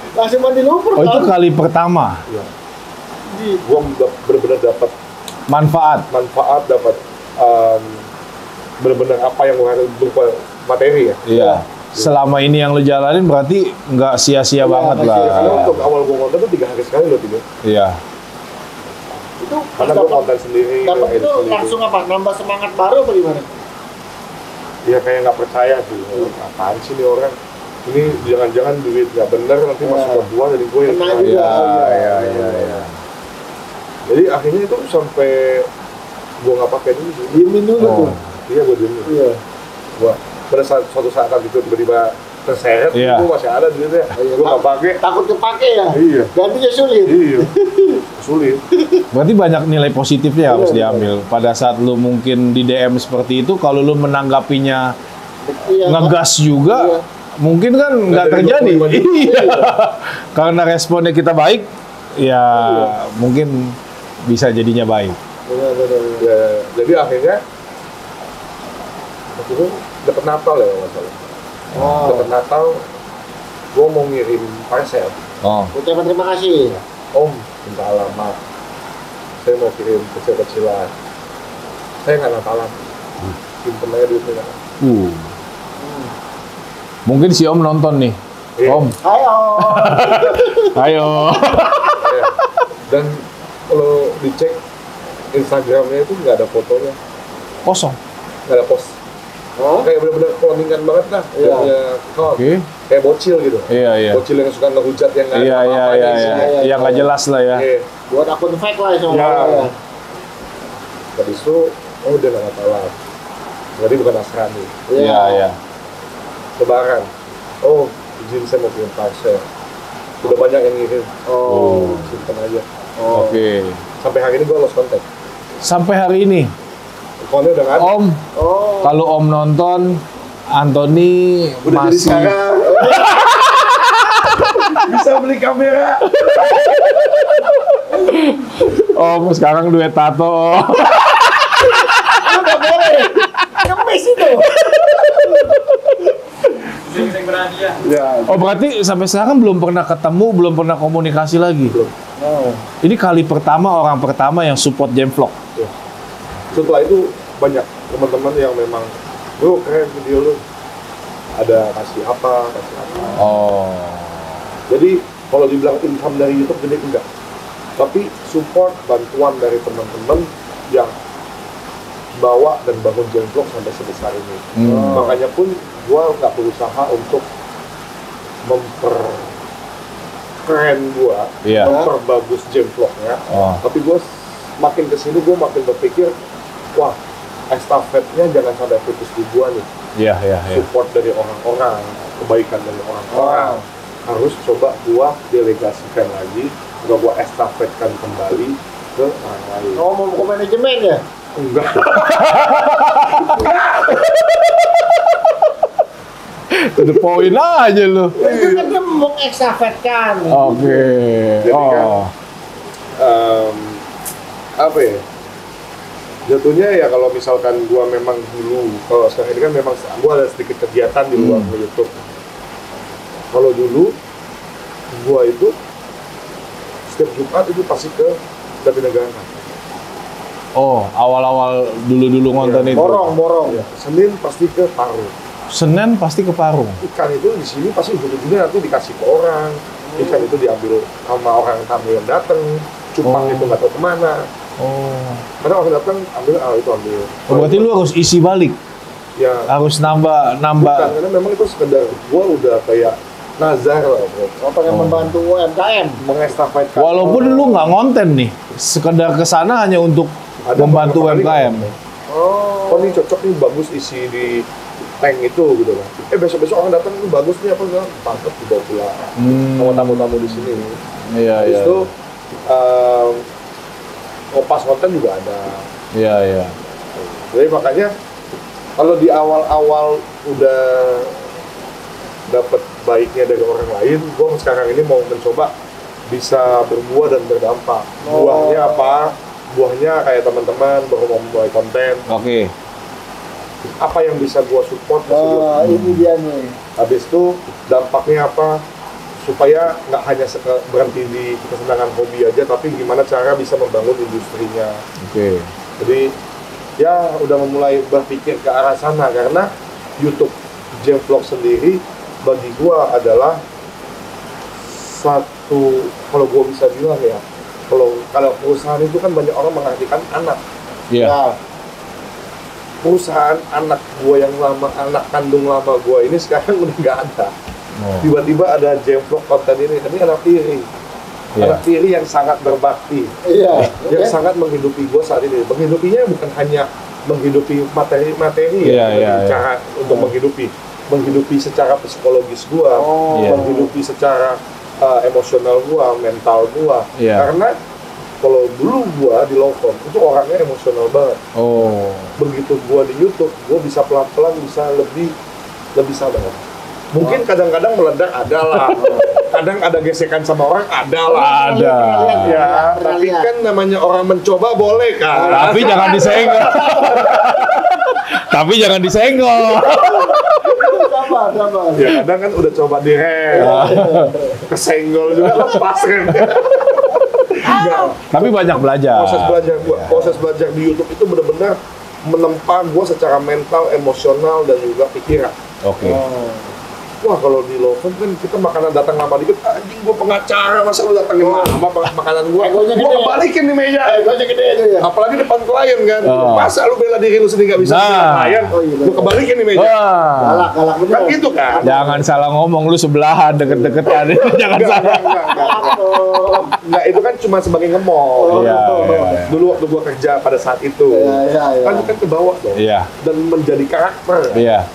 Langsung mandi lumpur Oh, itu kan? kali pertama. Iya. Gue benar-benar dapat Manfaat. manfaat, dapat benar-benar apa yang gue harus berupa materi ya. Iya. Selama ini yang lu jalanin berarti nggak sia-sia Iya, banget nggak lah. sia-sia. Karena untuk awal gue konten tuh 3 hari sekali loh tiga. Iya. Itu Karena gue konten sendiri. dapat edit itu sendiri. langsung apa? Nambah semangat baru apa gimana? Ya kayak nggak percaya sih. Apaan sih nih orang? Ini jangan-jangan duit nggak bener nanti Iya. masuk ke gua dari gue. Kena juga. Iya, iya. Jadi akhirnya itu sampai gua nggak pakai dulu sih. Diemin dulu Oh. tuh. Iya gua diem. Iya. Gua pada suatu saat gitu tiba-tiba terseret, Iya. gua masih ada duitnya. Iya. Gua nggak pakai. Takut kepake ya? Iya. Gantinya sulit. Iya. Sulit. Berarti banyak nilai positifnya harus Iya, diambil. Pada saat lu mungkin di DM seperti itu, kalau lu menanggapinya Iya, ngegas juga, Iya. mungkin kan nggak dari terjadi. 25 juta. Iya. Karena responnya kita baik, ya mungkin bisa jadinya baik. Benar. Ya, jadi akhirnya waktu itu dapet Natal ya masalah. Oh. Dapet Natal, gua mau ngirim parcel. Oh, Ucapan terima kasih. Om, minta alamat. Saya mau kirim kecil-kecilan. Saya nggak Natalan. Simpen aja duitnya. Mungkin si Om nonton nih. Iya. Om, Ayo. ayo. Ya. Dan kalau dicek Instagramnya itu nggak ada fotonya, Kosong. nggak ada post. Oh. Kayak bener-bener cloningan banget dah. Iya. Punya account. Oke. Kayak bocil gitu. Iya, iya. Bocil yang suka ngehujat yang nggak Iya, ada iya, apa-apanya iya, isinya. iya. Yang nggak jelas lah ya. Iya. Buat akun fake lah sama Ya. ya. Habis itu, oh udah nggak Natalan. Berarti bukan Nasrani. Iya, iya. Lebaran. Oh, izin saya mau kirim parcel. Udah banyak yang ngirim. Oh. Simpen aja. Oh. Oke. Sampai hari ini gue lost contact. Sampai hari ini, Kontennya udah nggak ada. Om, Oh. kalau Om nonton, Anthony Udah jadi masih sekarang. Bisa beli kamera. Om sekarang duet tato. Lu nggak boleh. Kemis itu. Ya, Oh berarti sampai sekarang belum pernah ketemu, belum pernah komunikasi lagi. belum. Oh. Ini kali pertama orang pertama yang support Jevlog. Ya. Setelah itu banyak teman-teman yang memang, bro keren video lu. Ada kasih apa. Oh. Jadi kalau dibilang income dari YouTube gede enggak. Tapi support bantuan dari teman-teman yang bawa dan bangun Jevlog sampai sebesar ini. Makanya pun gua nggak berusaha untuk memperkeren gua, Iya. memperbagus Jevlognya. Oh. Tapi gue makin kesini gue makin berpikir, wah estafetnya jangan sampai putus di gua nih. Iya. support dari orang-orang, kebaikan dari orang-orang, harus coba gua delegasikan lagi, gua estafetkan kembali ke orang lain. Oh, mau ke manajemen ya? Enggak. To the point aja lu. Itu kan dia mengekstafetkan. Oke. Jadi kan, apa ya? Jatuhnya ya kalau misalkan gua memang dulu, kalau sekarang ini kan memang gua ada sedikit kegiatan di luar YouTube. Kalau dulu gua itu setiap Jumat itu pasti ke Jatinegara. Oh, awal-awal dulu ngonten itu. Borong. Ya, Senin pasti ke Parung. Senin pasti ke Parung. Ikan itu di sini pasti ujung-ujungnya nanti dikasih ke orang. Ikan itu diambil sama orang tamu yang datang. Cupang itu nggak tahu kemana. Oh. Karena orang datang ambil, itu ambil. Oh, berarti lu harus isi balik. Ya. Harus nambah. Bukan, karena memang itu sekedar gua udah kayak nazar lah, bro. Pengen membantu UMKM, Mengestafetkan. Walaupun lu nggak ngonten nih, sekedar kesana hanya untuk Ada membantu beberapa kali UMKM. Oh, ini cocok nih, bagus isi di tank itu gitu kan. Besok-besok orang datang ini bagus nih apa enggak? Tangkap dibawa pulang. Sama tamu-tamu di sini. Iya. Habis itu kopas konten juga ada. Iya. Jadi makanya kalau di awal-awal udah dapat baiknya dari orang lain, gua sekarang ini mau mencoba bisa berbuah dan berdampak. Buahnya apa? Buahnya kayak teman-teman baru mau memulai konten. Oke. Apa yang bisa gua support? ini dia nih. Habis itu dampaknya apa? Supaya nggak hanya berhenti di kesenangan hobi aja, tapi gimana cara bisa membangun industrinya. Oke. Jadi ya udah memulai berpikir ke arah sana, karena YouTube Jevlog sendiri bagi gua adalah satu, kalau gua bisa bilang ya, kalau perusahaan itu kan banyak orang mengartikan anak. Iya. Ya, Perusahaan anak gua yang lama, anak kandung lama gua ini sekarang udah nggak ada. Oh. Tiba-tiba ada Jevlog konten ini anak tiri. Iya. Anak tiri yang sangat berbakti, iya. yang sangat menghidupi gua saat ini. Menghidupinya bukan hanya menghidupi materi-materi Iya. cara untuk menghidupi secara psikologis gua, Iya. menghidupi secara emosional gua, mental gua. Iya. Karena kalau dulu gua di Lowcom itu orangnya emosional banget. Oh. Begitu gua di YouTube, gua bisa pelan-pelan bisa lebih sabar. Mungkin kadang-kadang meledak ada lah. Kadang ada gesekan sama orang ada lah. Ada. Ya, tapi kan namanya orang mencoba boleh kan. Tapi jangan disenggol. Tapi jangan disenggol. Sabar. Ya kadang kan udah coba direm, kesenggol juga lepas kan. Enggak. Tapi banyak belajar. Proses belajar di YouTube itu benar-benar menempa gua secara mental, emosional dan juga pikiran. Oke. Wah kalau di Lowcom kan kita makanan datang lama dikit, anjing gua pengacara, masa lu datangin lama makanan gua? Egonya Gua gede. kebalikin nih meja. Egonya gede itu ya. Apalagi depan klien kan. Masa lu bela diri lu sendiri gak bisa bela klien? Gua kebalikin nih meja. Wah. Galak bener. Kan gitu kan? Jangan salah ngomong, lu sebelahan deket-deketan. Jangan salah. Enggak, itu kan cuma sebagai ngemol. Iya. Dulu waktu gua kerja pada saat itu. Iya. Kan ke bawah dong. Iya. Dan menjadi karakter. Iya.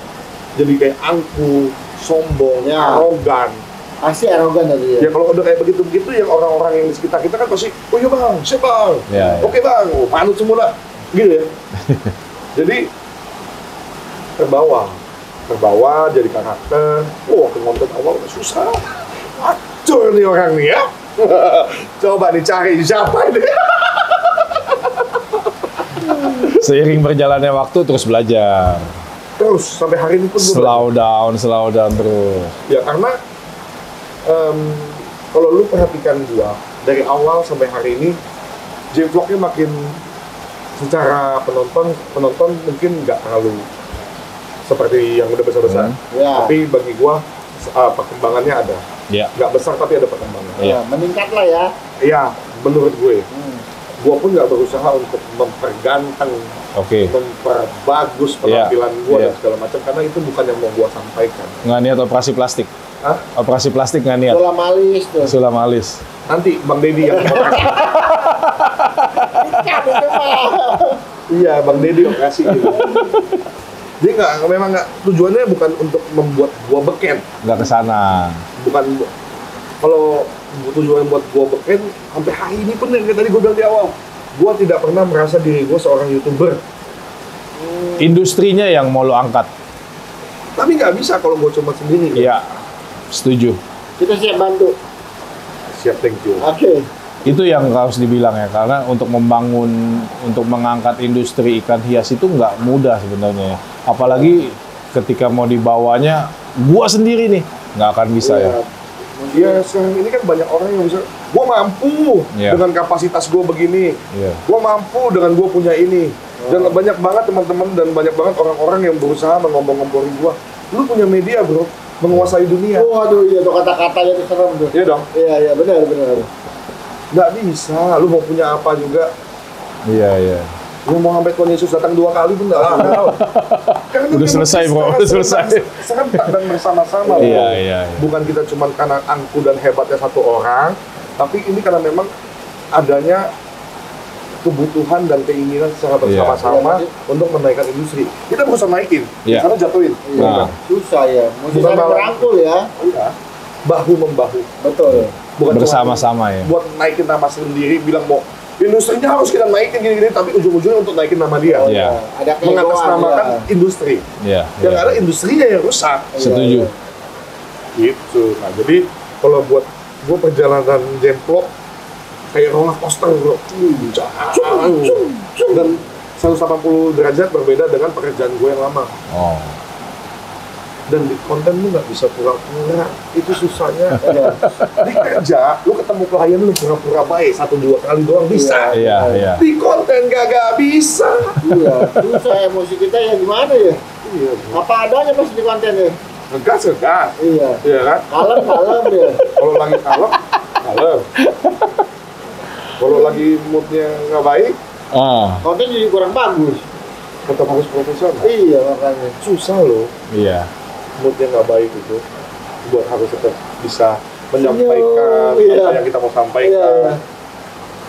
Jadi kayak angkuh, sombong, Ya. arogan. Pasti arogan tadi Ya ya. kalau udah kayak begitu-begitu yang orang-orang yang di sekitar kita kan pasti, oh iya bang, siap bang, Ya. oke bang, oh, panut semula, gitu ya. Jadi terbawa jadi karakter. Wah, ke konten awal udah susah. Acur nih orang nih ya. Coba dicari siapa ini. Seiring berjalannya waktu terus belajar. Terus sampai hari ini pun gue Slow down terus. ya karena kalau lu perhatikan gua dari awal sampai hari ini Jevlognya makin secara penonton mungkin nggak terlalu seperti yang udah besar-besar. Ya. Tapi bagi gua perkembangannya ada. Ya. Nggak besar tapi ada perkembangan. Iya. Meningkat lah ya. Iya, menurut gue. Gua pun nggak berusaha untuk memperganteng, Oke. memperbagus penampilan gua Iya. dan segala macam karena itu bukan yang mau gua sampaikan. Nggak niat operasi plastik. Hah? Operasi plastik nggak niat. Sulam alis tuh. Sulam alis. Nanti Bang Deddy yang operasi. Ikat itu mah. Iya, Bang Deddy operasi gitu. Dia memang nggak, tujuannya bukan untuk membuat gua beken. Nggak ke sana. Bukan, kalau tujuan buat gua beken, sampai hari ini pun yang tadi gua bilang di awal, gua tidak pernah merasa diri gua seorang YouTuber. Industrinya yang mau lo angkat. Tapi nggak bisa kalau gua cuma sendiri. Iya, setuju. Kita siap bantu. Siap, thank you. Oke. Itu yang harus dibilang ya, karena untuk membangun, untuk mengangkat industri ikan hias itu nggak mudah sebenarnya ya. Apalagi ketika mau dibawanya, gua sendiri nih, nggak akan bisa ya. Iya, sekarang ini kan banyak orang yang bisa, gua mampu dengan kapasitas gua begini. Gua mampu dengan gua punya ini. Dan banyak banget teman-teman dan banyak banget orang-orang yang berusaha mengombong-ngombori gua. Lu punya media, bro, menguasai dunia. Waduh, iya tuh kata-katanya itu serem tuh. Iya dong. Iya, benar. Nggak bisa, lu mau punya apa juga. Iya. Lu mau sampai Tuhan Yesus datang 2 kali pun nggak tahu. Udah selesai, bro. Udah selesai. Serentak dan bersama-sama. Iya. Bukan kita cuma karena angku dan hebatnya satu orang, tapi ini karena memang adanya kebutuhan dan keinginan secara bersama-sama untuk menaikkan industri. Kita berusaha naikin, karena jatuhin. Nah. Susah ya. Mesti saling merangkul ya. Iya. Bahu-membahu. Betul. Bukan bersama-sama ya. Buat naikin nama sendiri, bilang mau industrinya harus kita naikin gini-gini, tapi ujung-ujungnya untuk naikin nama dia. Iya. Ada mengatasnamakan industri. Iya. Yang ada industrinya yang rusak. Setuju. Gitu. Nah, jadi kalau buat gue perjalanan Jemplok kayak roller coaster, bro. Dan 180 derajat berbeda dengan pekerjaan gue yang lama. Oh. Dan di konten lu nggak bisa pura-pura, itu susahnya. Di kerja, lu ketemu klien lu pura-pura baik 1-2 kali doang bisa. Iya. Di konten gak bisa. Iya, susah emosi kita ya gimana ya? Iya. Apa adanya pas di konten ya? Ngegas. Iya. Iya kan? Kalem ya. Kalau lagi kalem. Kalau lagi moodnya nggak baik, Konten jadi kurang bagus. tetap harus profesional. Iya makanya. Susah loh. Iya. Moodnya nggak baik itu, buat harus tetap bisa menyampaikan apa yang kita mau sampaikan.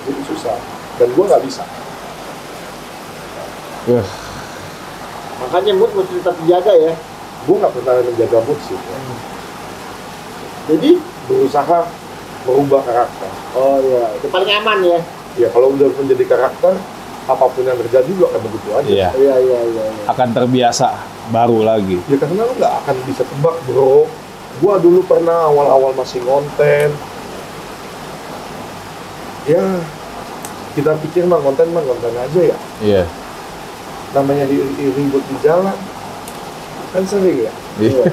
Itu susah. Dan gue nggak bisa. Makanya mood mesti tetap dijaga ya. Gue nggak pernah menjaga mood sih. Jadi Berusaha merubah karakter. oh iya, itu paling aman ya. Ya kalau udah menjadi karakter, apapun yang terjadi juga akan begitu aja. Iya. Iya. Akan terbiasa baru lagi. Ya karena lu nggak akan bisa tebak, bro. Gua dulu pernah awal-awal masih konten. Ya, kita pikir mah konten aja ya. Iya. Namanya ribut di jalan. Kan sering ya. Iya.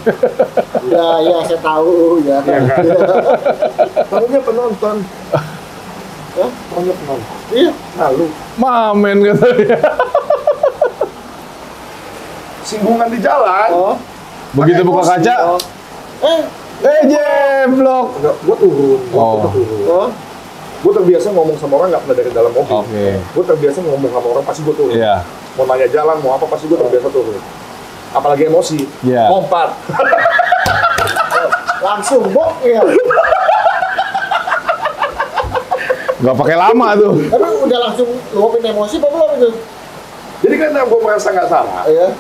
Ya, saya tahu ya. Iya kan? Tahunya penonton. Tahunya penonton. Iya. Lalu Mamen katanya. singgungan di jalan. Oh. Begitu buka kaca, Jemplok. Enggak, gua turun. Gua turun. Oh. Gue terbiasa ngomong sama orang nggak pernah dari dalam mobil. Gue terbiasa ngomong sama orang pasti gue turun. Iya. Mau nanya jalan, mau apa pasti gue terbiasa turun. Apalagi emosi, lompat. Langsung bok ya. Nggak pakai lama tuh. Tapi udah langsung luapin emosi apa belum itu? Jadi karena gue merasa nggak salah, Iya.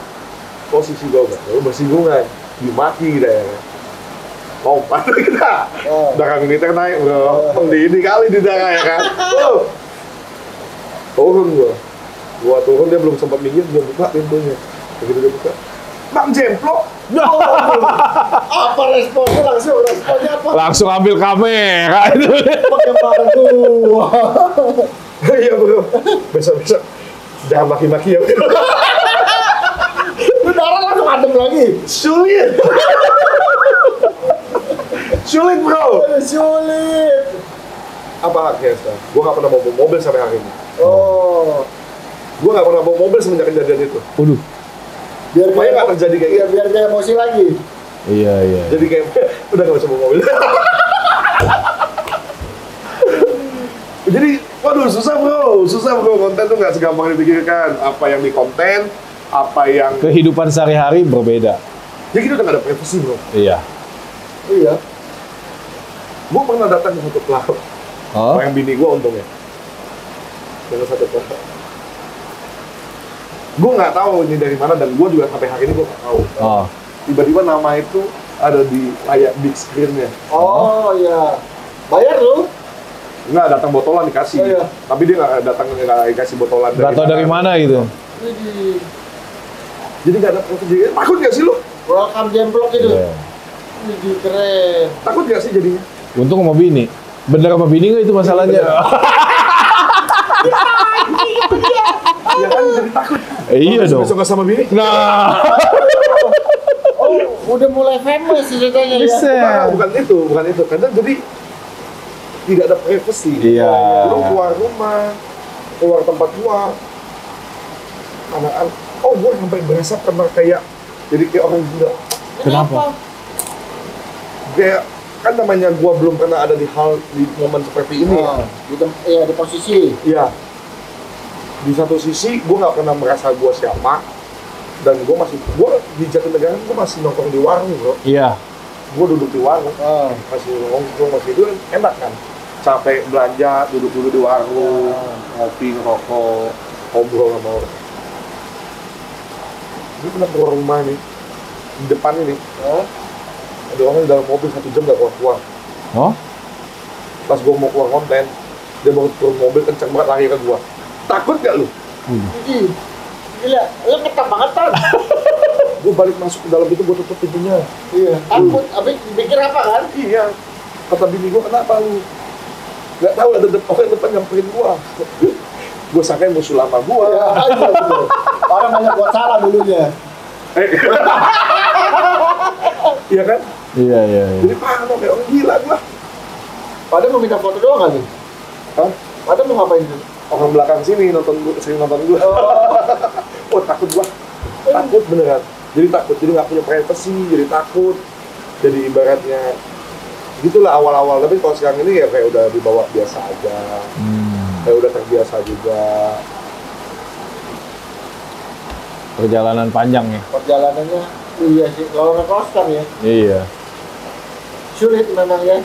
posisi gue bersinggungan, dimaki deh. Lompat kita. Darah militer naik, bro. Mendidih kali di darah ya kan. Turun gue. Gua turun, dia belum sempat minggir, dia buka pintunya. Begitu dia buka, Bang Jemplok. Apa responnya apa? Langsung ambil kamera itu. Pakai batu. Iya bro. Besok-besok jangan maki-maki ya. Lu darah langsung adem lagi. Sulit. Sulit bro. Sulit. Apa haknya sekarang? Gue gak pernah bawa mobil sampai hari ini. Oh. Gue gak pernah bawa mobil semenjak kejadian itu. Waduh. Biar supaya nggak terjadi kayak gitu. Biar dia emosi lagi. Iya. Jadi kayak udah gak bisa bawa mobil. Jadi, waduh susah bro. Konten tuh nggak segampang dipikirkan. Apa yang di konten, apa yang Kehidupan sehari-hari berbeda. jadi kita udah gak ada privasi bro. Iya. Iya. Gue pernah datang ke satu klub. Yang bini gue untungnya. Dengan satu klub. Gue nggak tahu ini dari mana, dan gue juga sampai hari ini gue nggak tahu. Oh. Tiba-tiba nama itu ada di layar big screen-nya. Oh iya. Bayar lu? Nggak, datang botolan dikasih. Oh, iya. Tapi dia nggak datang, nggak dikasih botolan. Nggak tahu dari mana gitu. Widih. Jadi nggak ada foto dia. Takut nggak sih lu? Welcome jemplok itu. Iya. Widih, keren. Takut nggak sih jadinya? Untung sama bini. Bener sama bini nggak itu masalahnya? Ya kan jadi takut. Iya dong. Besok nggak sama bini? Nah. Oh, udah mulai famous ceritanya ya. Bukan itu. Karena jadi tidak ada privacy. Iya. Lu keluar rumah, keluar tempat gua, anak-anak, oh gua sampai berasa karena kayak jadi kayak orang gila. Kenapa? Kayak kan namanya gua belum pernah ada di momen seperti ini. Di posisi. Iya. Di satu sisi gua nggak pernah merasa gua siapa, dan gua di Jatinegara gua masih nongkrong di warung, bro. Iya. Gua duduk di warung, masih nongkrong, masih itu enak kan. Capek belanja, duduk dulu di warung, ngopi, ngerokok, ngobrol sama orang. Gue pernah keluar rumah nih, di depan ini, ada orang di dalam mobil 1 jam gak keluar. Oh? Pas gue mau keluar konten, dia baru turun mobil kenceng banget lari ke gue. Takut gak lu? Ih, gila, lu ketat banget kan? Gue balik masuk ke dalam itu, gue tutup pintunya. Iya. Takut, abis mikir apa kan? Iya, kata bini gue, kenapa lu? Gak tahu ada orang depan nyamperin gue. Gue sangka musuh lama gue. Iya, betul. Orang banyak buat salah dulunya. Iya kan? Iya. Jadi parno kayak orang gila gue. Padahal mau minta foto doang kali. Hah? Padahal mau ngapain tuh? Orang belakang sini sering nonton gue. Oh, takut gue. Takut beneran. Jadi takut, jadi nggak punya privacy, jadi takut. Jadi ibaratnya gitulah awal-awal, tapi kalau sekarang ini ya kayak udah dibawa biasa aja. Kayak udah terbiasa juga. Perjalanan panjang ya. Perjalanannya, iya sih, roller coaster ya. Iya. Sulit memang ya.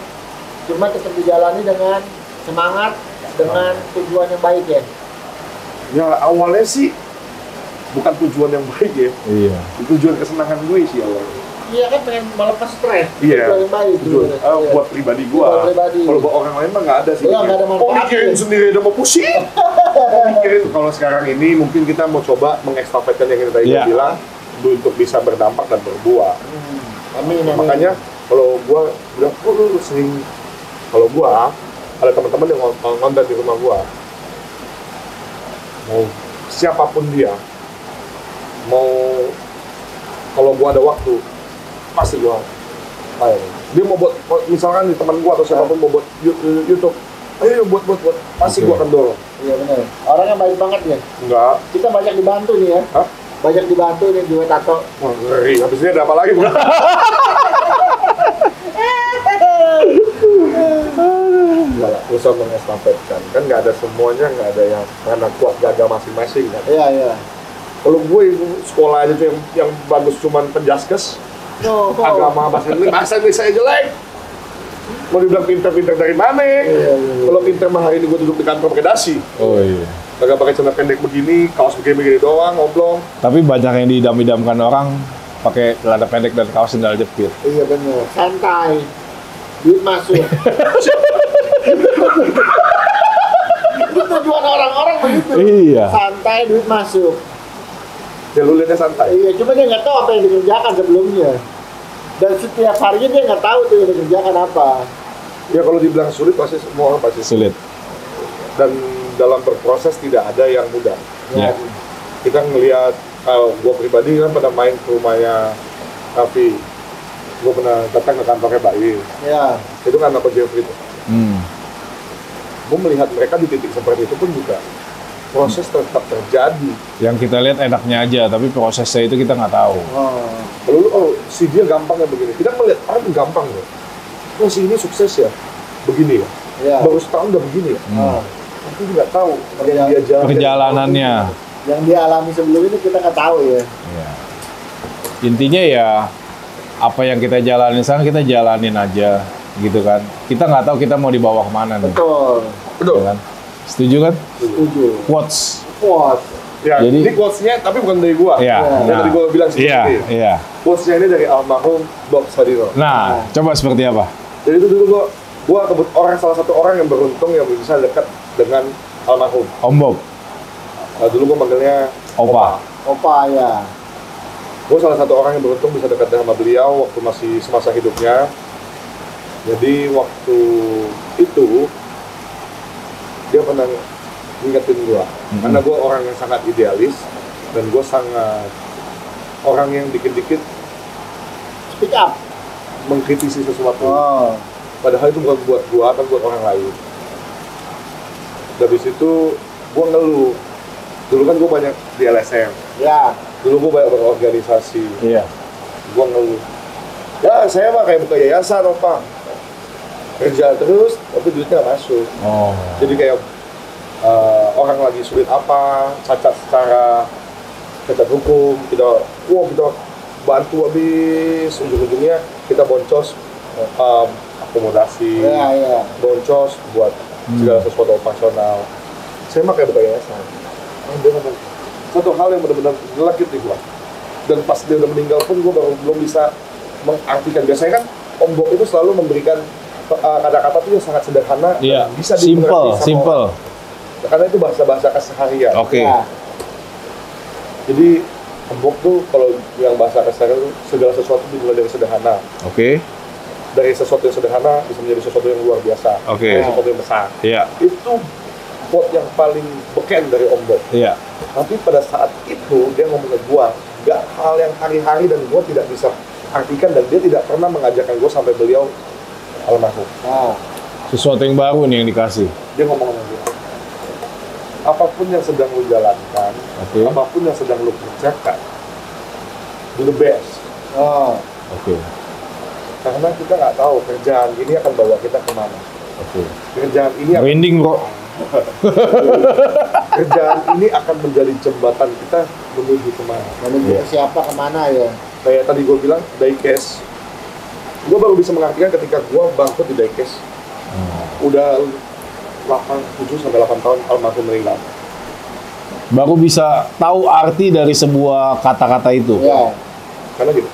Cuma tetap dijalani dengan semangat, dengan tujuan yang baik ya. Ya awalnya sih bukan tujuan yang baik ya. Iya. Tujuan kesenangan gue sih awalnya. Iya kan pengen melepas stres. Iya. Tujuan yang baik. Tujuan, Iya. buat pribadi gue. Buat pribadi. Kalau buat orang lain mah nggak ada sih. Iya, nggak ada manfaatnya. Oh, mikirin sendiri udah mau pusing. Mikirin kalau sekarang ini mungkin kita mau coba mengekstafetkan yang kita tadi bilang untuk bisa berdampak dan berbuah. Amin. Makanya kalau gua bilang, lu sering, kalau gua ada teman-teman yang nonton di rumah gua, mau siapapun dia, mau kalau gua ada waktu, pasti gua ayo. Dia mau buat, misalkan nih teman gua atau siapapun mau buat YouTube, ayo buat, pasti gua akan dorong. Iya benar. Orangnya baik banget ya. Enggak. Kita banyak dibantu nih ya. Hah? Banyak dibantu nih Jiwa Tato. Wah, ngeri. Habis ini ada apa lagi, Bro? Enggak lah, usah mengestafetkan. Kan nggak ada semuanya, nggak ada yang karena kuat gagah masing-masing kan. Iya. Kalau gue sekolah aja tuh yang bagus cuman penjaskes, agama, bahasa Inggris saya jelek. Mau dibilang pinter-pinter dari mana? Iya. Kalau pinter mah hari ini gue duduk di kantor pakai dasi. Oh iya. Kagak pakai celana pendek begini, kaos begini doang, ngoblong. Tapi banyak yang diidam-idamkan orang pakai celana pendek dan kaos sendal jepit. Iya benar. Santai. Duit masuk. Itu tujuan orang-orang begitu. Iya. Santai, duit masuk. Ya lu lihatnya santai. Iya, cuma dia nggak tahu apa yang dikerjakan sebelumnya. Dan setiap harinya dia nggak tahu tuh yang dikerjakan apa. Ya kalau dibilang sulit pasti semua orang pasti Sulit. Dan dalam berproses tidak ada yang mudah. Ya. Kita ngelihat, gue pribadi kan pernah main ke rumahnya Raffi, gue pernah datang ke kantornya Bayi, Ya. itu kan apa Jeffrey itu. Hmm. Gue melihat mereka di titik seperti itu pun juga proses tetap terjadi. Yang kita lihat enaknya aja, tapi prosesnya itu kita nggak tahu. Lalu si dia gampang ya begini. Kita melihat orang itu gampang ya. Oh si ini sukses ya, begini ya. Ya. Baru setahun udah begini ya. Tapi nggak tahu yang dia jalan. Perjalanannya. Yang dia alami sebelum itu kita nggak tahu ya. Ya. Intinya ya apa yang kita jalanin sekarang kita jalanin aja, gitu kan. Kita nggak tahu kita mau dibawa kemana nih. Betul. Betul. Ya kan? Setuju kan? Setuju. Quotes. Puas. Ya, Jadi ini quotes-nya tapi bukan dari gua. Iya. Yang tadi gua bilang seperti Iya, itu. iya. Quotes-nya ini dari almarhum Bob Sadino. Nah, coba seperti apa? Jadi itu dulu gua salah satu orang yang beruntung yang bisa dekat dengan almarhum. Om Bob, Nah, dulu gua manggilnya Opa. Opa ya. Gue salah satu orang yang beruntung bisa dekat sama beliau waktu masih semasa hidupnya. Jadi waktu itu dia pernah ngingetin gue, karena gue orang yang sangat idealis dan gue sangat orang yang dikit-dikit Speak up. mengkritisi sesuatu. Oh. Padahal itu bukan buat gue, kan buat orang lain. Dari situ gue ngeluh. Dulu kan gue banyak di LSM. Ya. Dulu gue banyak berorganisasi. Iya. Gue ngeluh. Ya saya mah kayak buka yayasan, Pak. Kerja terus, tapi duitnya nggak masuk. Oh. Jadi kayak orang lagi sulit apa, cacat hukum, kita bantu habis, ujung-ujungnya kita boncos akomodasi, Ya. boncos buat segala sesuatu operasional. Saya mah kayak buka yayasan. Dia ngomong satu hal yang benar-benar ngelakit di gua. Dan pas dia udah meninggal pun gua belum bisa mengartikan. Biasanya kan Om Bob itu selalu memberikan kata-kata itu yang sangat sederhana Iya. dan bisa dimengerti sama Simple. orang. Karena itu bahasa-bahasa keseharian. Oke. Ya. Jadi Om Bob tuh kalau yang bahasa keseharian itu segala sesuatu dimulai dari sederhana. Oke. Dari sesuatu yang sederhana bisa menjadi sesuatu yang luar biasa. Oke. Dari sesuatu yang besar. Iya. Itu quote yang paling beken dari Om Bob. Iya. Tapi pada saat itu dia ngomong ke gua, gak hal yang hari-hari dan gua tidak bisa artikan, dan dia tidak pernah mengajarkan gua sampai beliau almarhum. Nah. Sesuatu yang baru nih yang dikasih. Dia ngomong sama gua, apapun yang sedang lu jalankan, Oke. apapun yang sedang lu kerjakan, do the best. Oh. Oke. Karena kita nggak tahu kerjaan ini akan bawa kita kemana. Oke. Kerjaan ini akan, Merinding, Bro. kerjaan ini akan menjadi jembatan kita menuju kemana. Menuju ke siapa kemana ya? Kayak tadi gue bilang, diecast. Gue baru bisa mengartikan ketika gue bangkrut di diecast. Udah 7-8 tahun almarhum meninggal. Baru bisa tahu arti dari sebuah kata-kata itu. Ya. Karena gitu,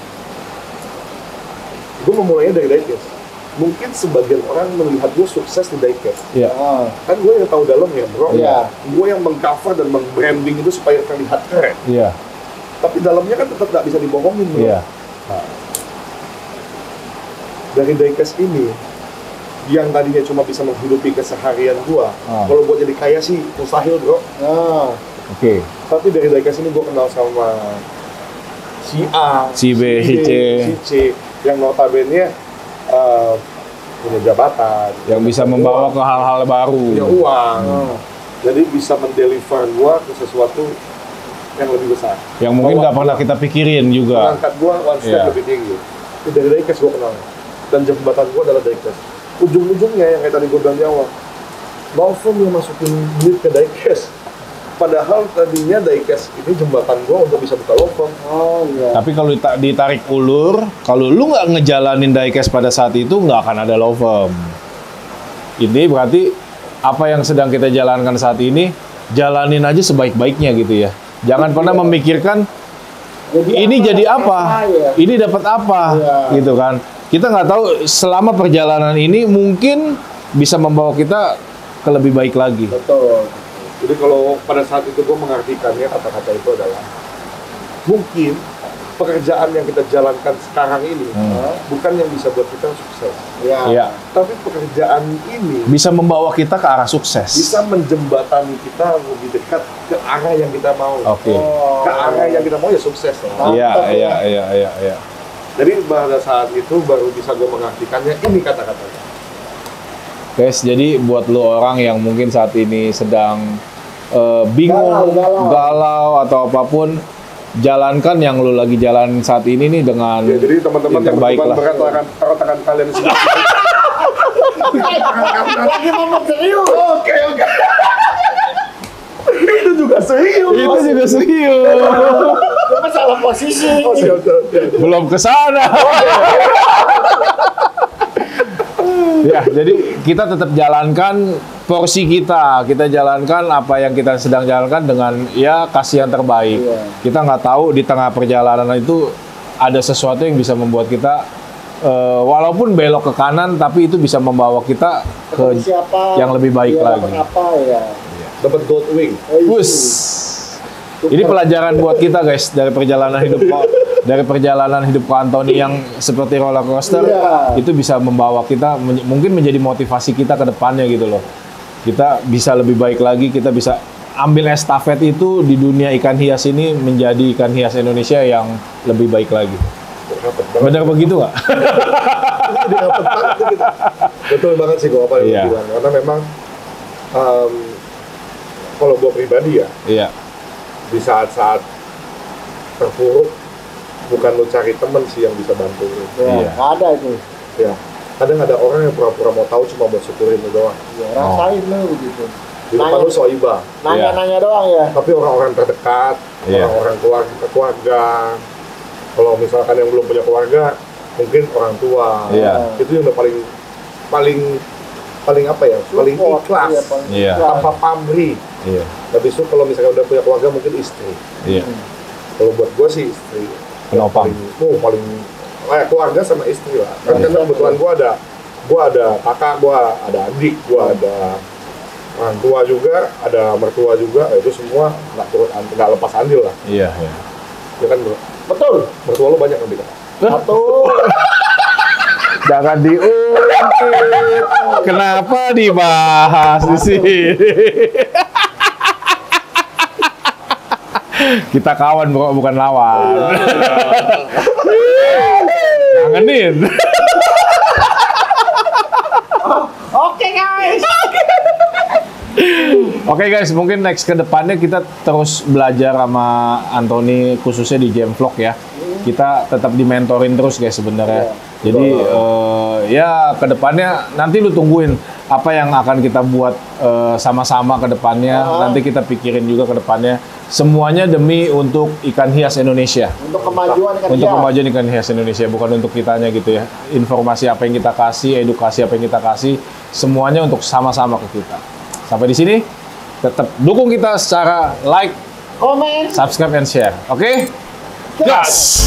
gue memulainya dari diecast. Mungkin sebagian orang melihat gue sukses di diecast. Iya. Oh. Kan gue yang tahu dalamnya, bro. Iya. Gue yang mengcover dan meng-branding itu supaya terlihat keren. Iya. Tapi dalamnya kan tetap nggak bisa dibohongin, bro. Iya. Nah, dari diecast ini, yang tadinya cuma bisa menghidupi keseharian gua, kalau buat jadi kaya sih mustahil, bro. Oh. Oke. Tapi dari diecast ini gua kenal sama si A, Si B, si C. si C, yang notabene punya jabatan, Yang bisa membawa ke hal-hal baru. punya uang, Oh. jadi bisa mendeliver gua ke sesuatu yang lebih besar. Yang mungkin nggak pernah kita pikirin juga. Mengangkat gua one step Iya. lebih tinggi. Itu dari diecast gua kenal. Dan jembatan gua adalah diecast. Ujung-ujungnya yang kayak tadi gua bilang di awal, law firm yang masukin duit ke diecast. Padahal tadinya diecast ini jembatan gua untuk bisa buka law firm. Oh iya. Tapi kalau ditarik ulur, kalau lu nggak ngejalanin diecast pada saat itu, nggak akan ada law firm. Ini berarti apa yang sedang kita jalankan saat ini, jalanin aja sebaik-baiknya gitu ya. Jangan pernah memikirkan ini jadi apa, ya? ini dapat apa, Iya. gitu kan. Kita nggak tahu selama perjalanan ini mungkin bisa membawa kita ke lebih baik lagi. Betul. Jadi kalau pada saat itu gue mengartikannya, kata-kata itu adalah mungkin pekerjaan yang kita jalankan sekarang ini bukan yang bisa buat kita sukses, Ya. Iya. tapi pekerjaan ini Bisa membawa kita ke arah sukses. bisa menjembatani kita lebih dekat ke arah yang kita mau. Oke. Oh. Ke arah yang kita mau ya sukses. Iya, iya. Jadi pada saat itu baru bisa gue mengartikannya, ini kata-katanya. Guys, jadi buat lo orang yang mungkin saat ini sedang bingung, galau atau apapun, jalankan yang lo lagi jalan saat ini nih dengan Ya, jadi teman-teman yang terbaik beban lah. berat taruh tangan kalian di sini. Lagi ngomong serius. Oke. Itu juga serius. Itu juga serius. Cuma salah posisi. Oh, siap. Belum ke sana. Ya, jadi kita tetap jalankan porsi kita jalankan apa yang kita sedang jalankan dengan ya kasih yang terbaik. Kita nggak tahu di tengah perjalanan itu ada sesuatu yang bisa membuat kita walaupun belok ke kanan, tapi itu bisa membawa kita ke yang lebih baik lagi. Dapat gold wing. Ini pelajaran buat kita guys dari perjalanan hidup Ko Antoni yang seperti roller coaster. Itu bisa membawa kita mungkin menjadi motivasi kita ke depannya gitu loh. Kita bisa lebih baik lagi, kita bisa ambil estafet itu di dunia ikan hias ini menjadi ikan hias Indonesia yang lebih baik lagi. Benar begitu nggak? Betul banget sih gue apa yang bilang, karena memang kalau gue pribadi ya, di saat-saat terpuruk bukan lo cari temen sih yang bisa bantu lo. Ada itu. Ya, kadang ada orang yang pura-pura mau tahu cuma buat syukurin lo doang. Rasain lo begitu. Di depan lo soibah. Nanya-nanya doang ya. Tapi orang-orang terdekat, orang-orang keluarga. Kalau misalkan yang belum punya keluarga, mungkin orang tua. Itu yang udah paling apa ya? Paling ikhlas. Tanpa pamrih. Habis itu kalau misalkan udah punya keluarga, mungkin istri. Kalau buat gue sih istri. Penopang. Paling keluarga sama istri lah. Karena kebetulan gue ada kakak, gue ada adik, gue ada orang tua juga, ada mertua juga. Itu semua nggak lepas andil lah. Iya kan bro. Betul. Mertua lo banyak lebih kan? Satu. Jangan diungkit. Kenapa dibahas di sini? Kita kawan bro, bukan lawan. Ngangenin. Oke guys. Oke guys, mungkin next ke depannya kita terus belajar sama Antoni khususnya di Game Vlog ya. Kita tetap dimentorin terus guys sebenarnya. Jadi ya ke depannya nanti lu tungguin apa yang akan kita buat sama-sama ke depannya. Nanti kita pikirin juga ke depannya. Semuanya demi untuk ikan hias Indonesia. Untuk kemajuan ikan hias. Untuk kemajuan ikan hias Indonesia, bukan untuk kitanya gitu ya. Informasi apa yang kita kasih, edukasi apa yang kita kasih, semuanya untuk sama-sama ke kita. Sampai di sini, tetap dukung kita secara like, komen, subscribe, and share. Oke? Gas!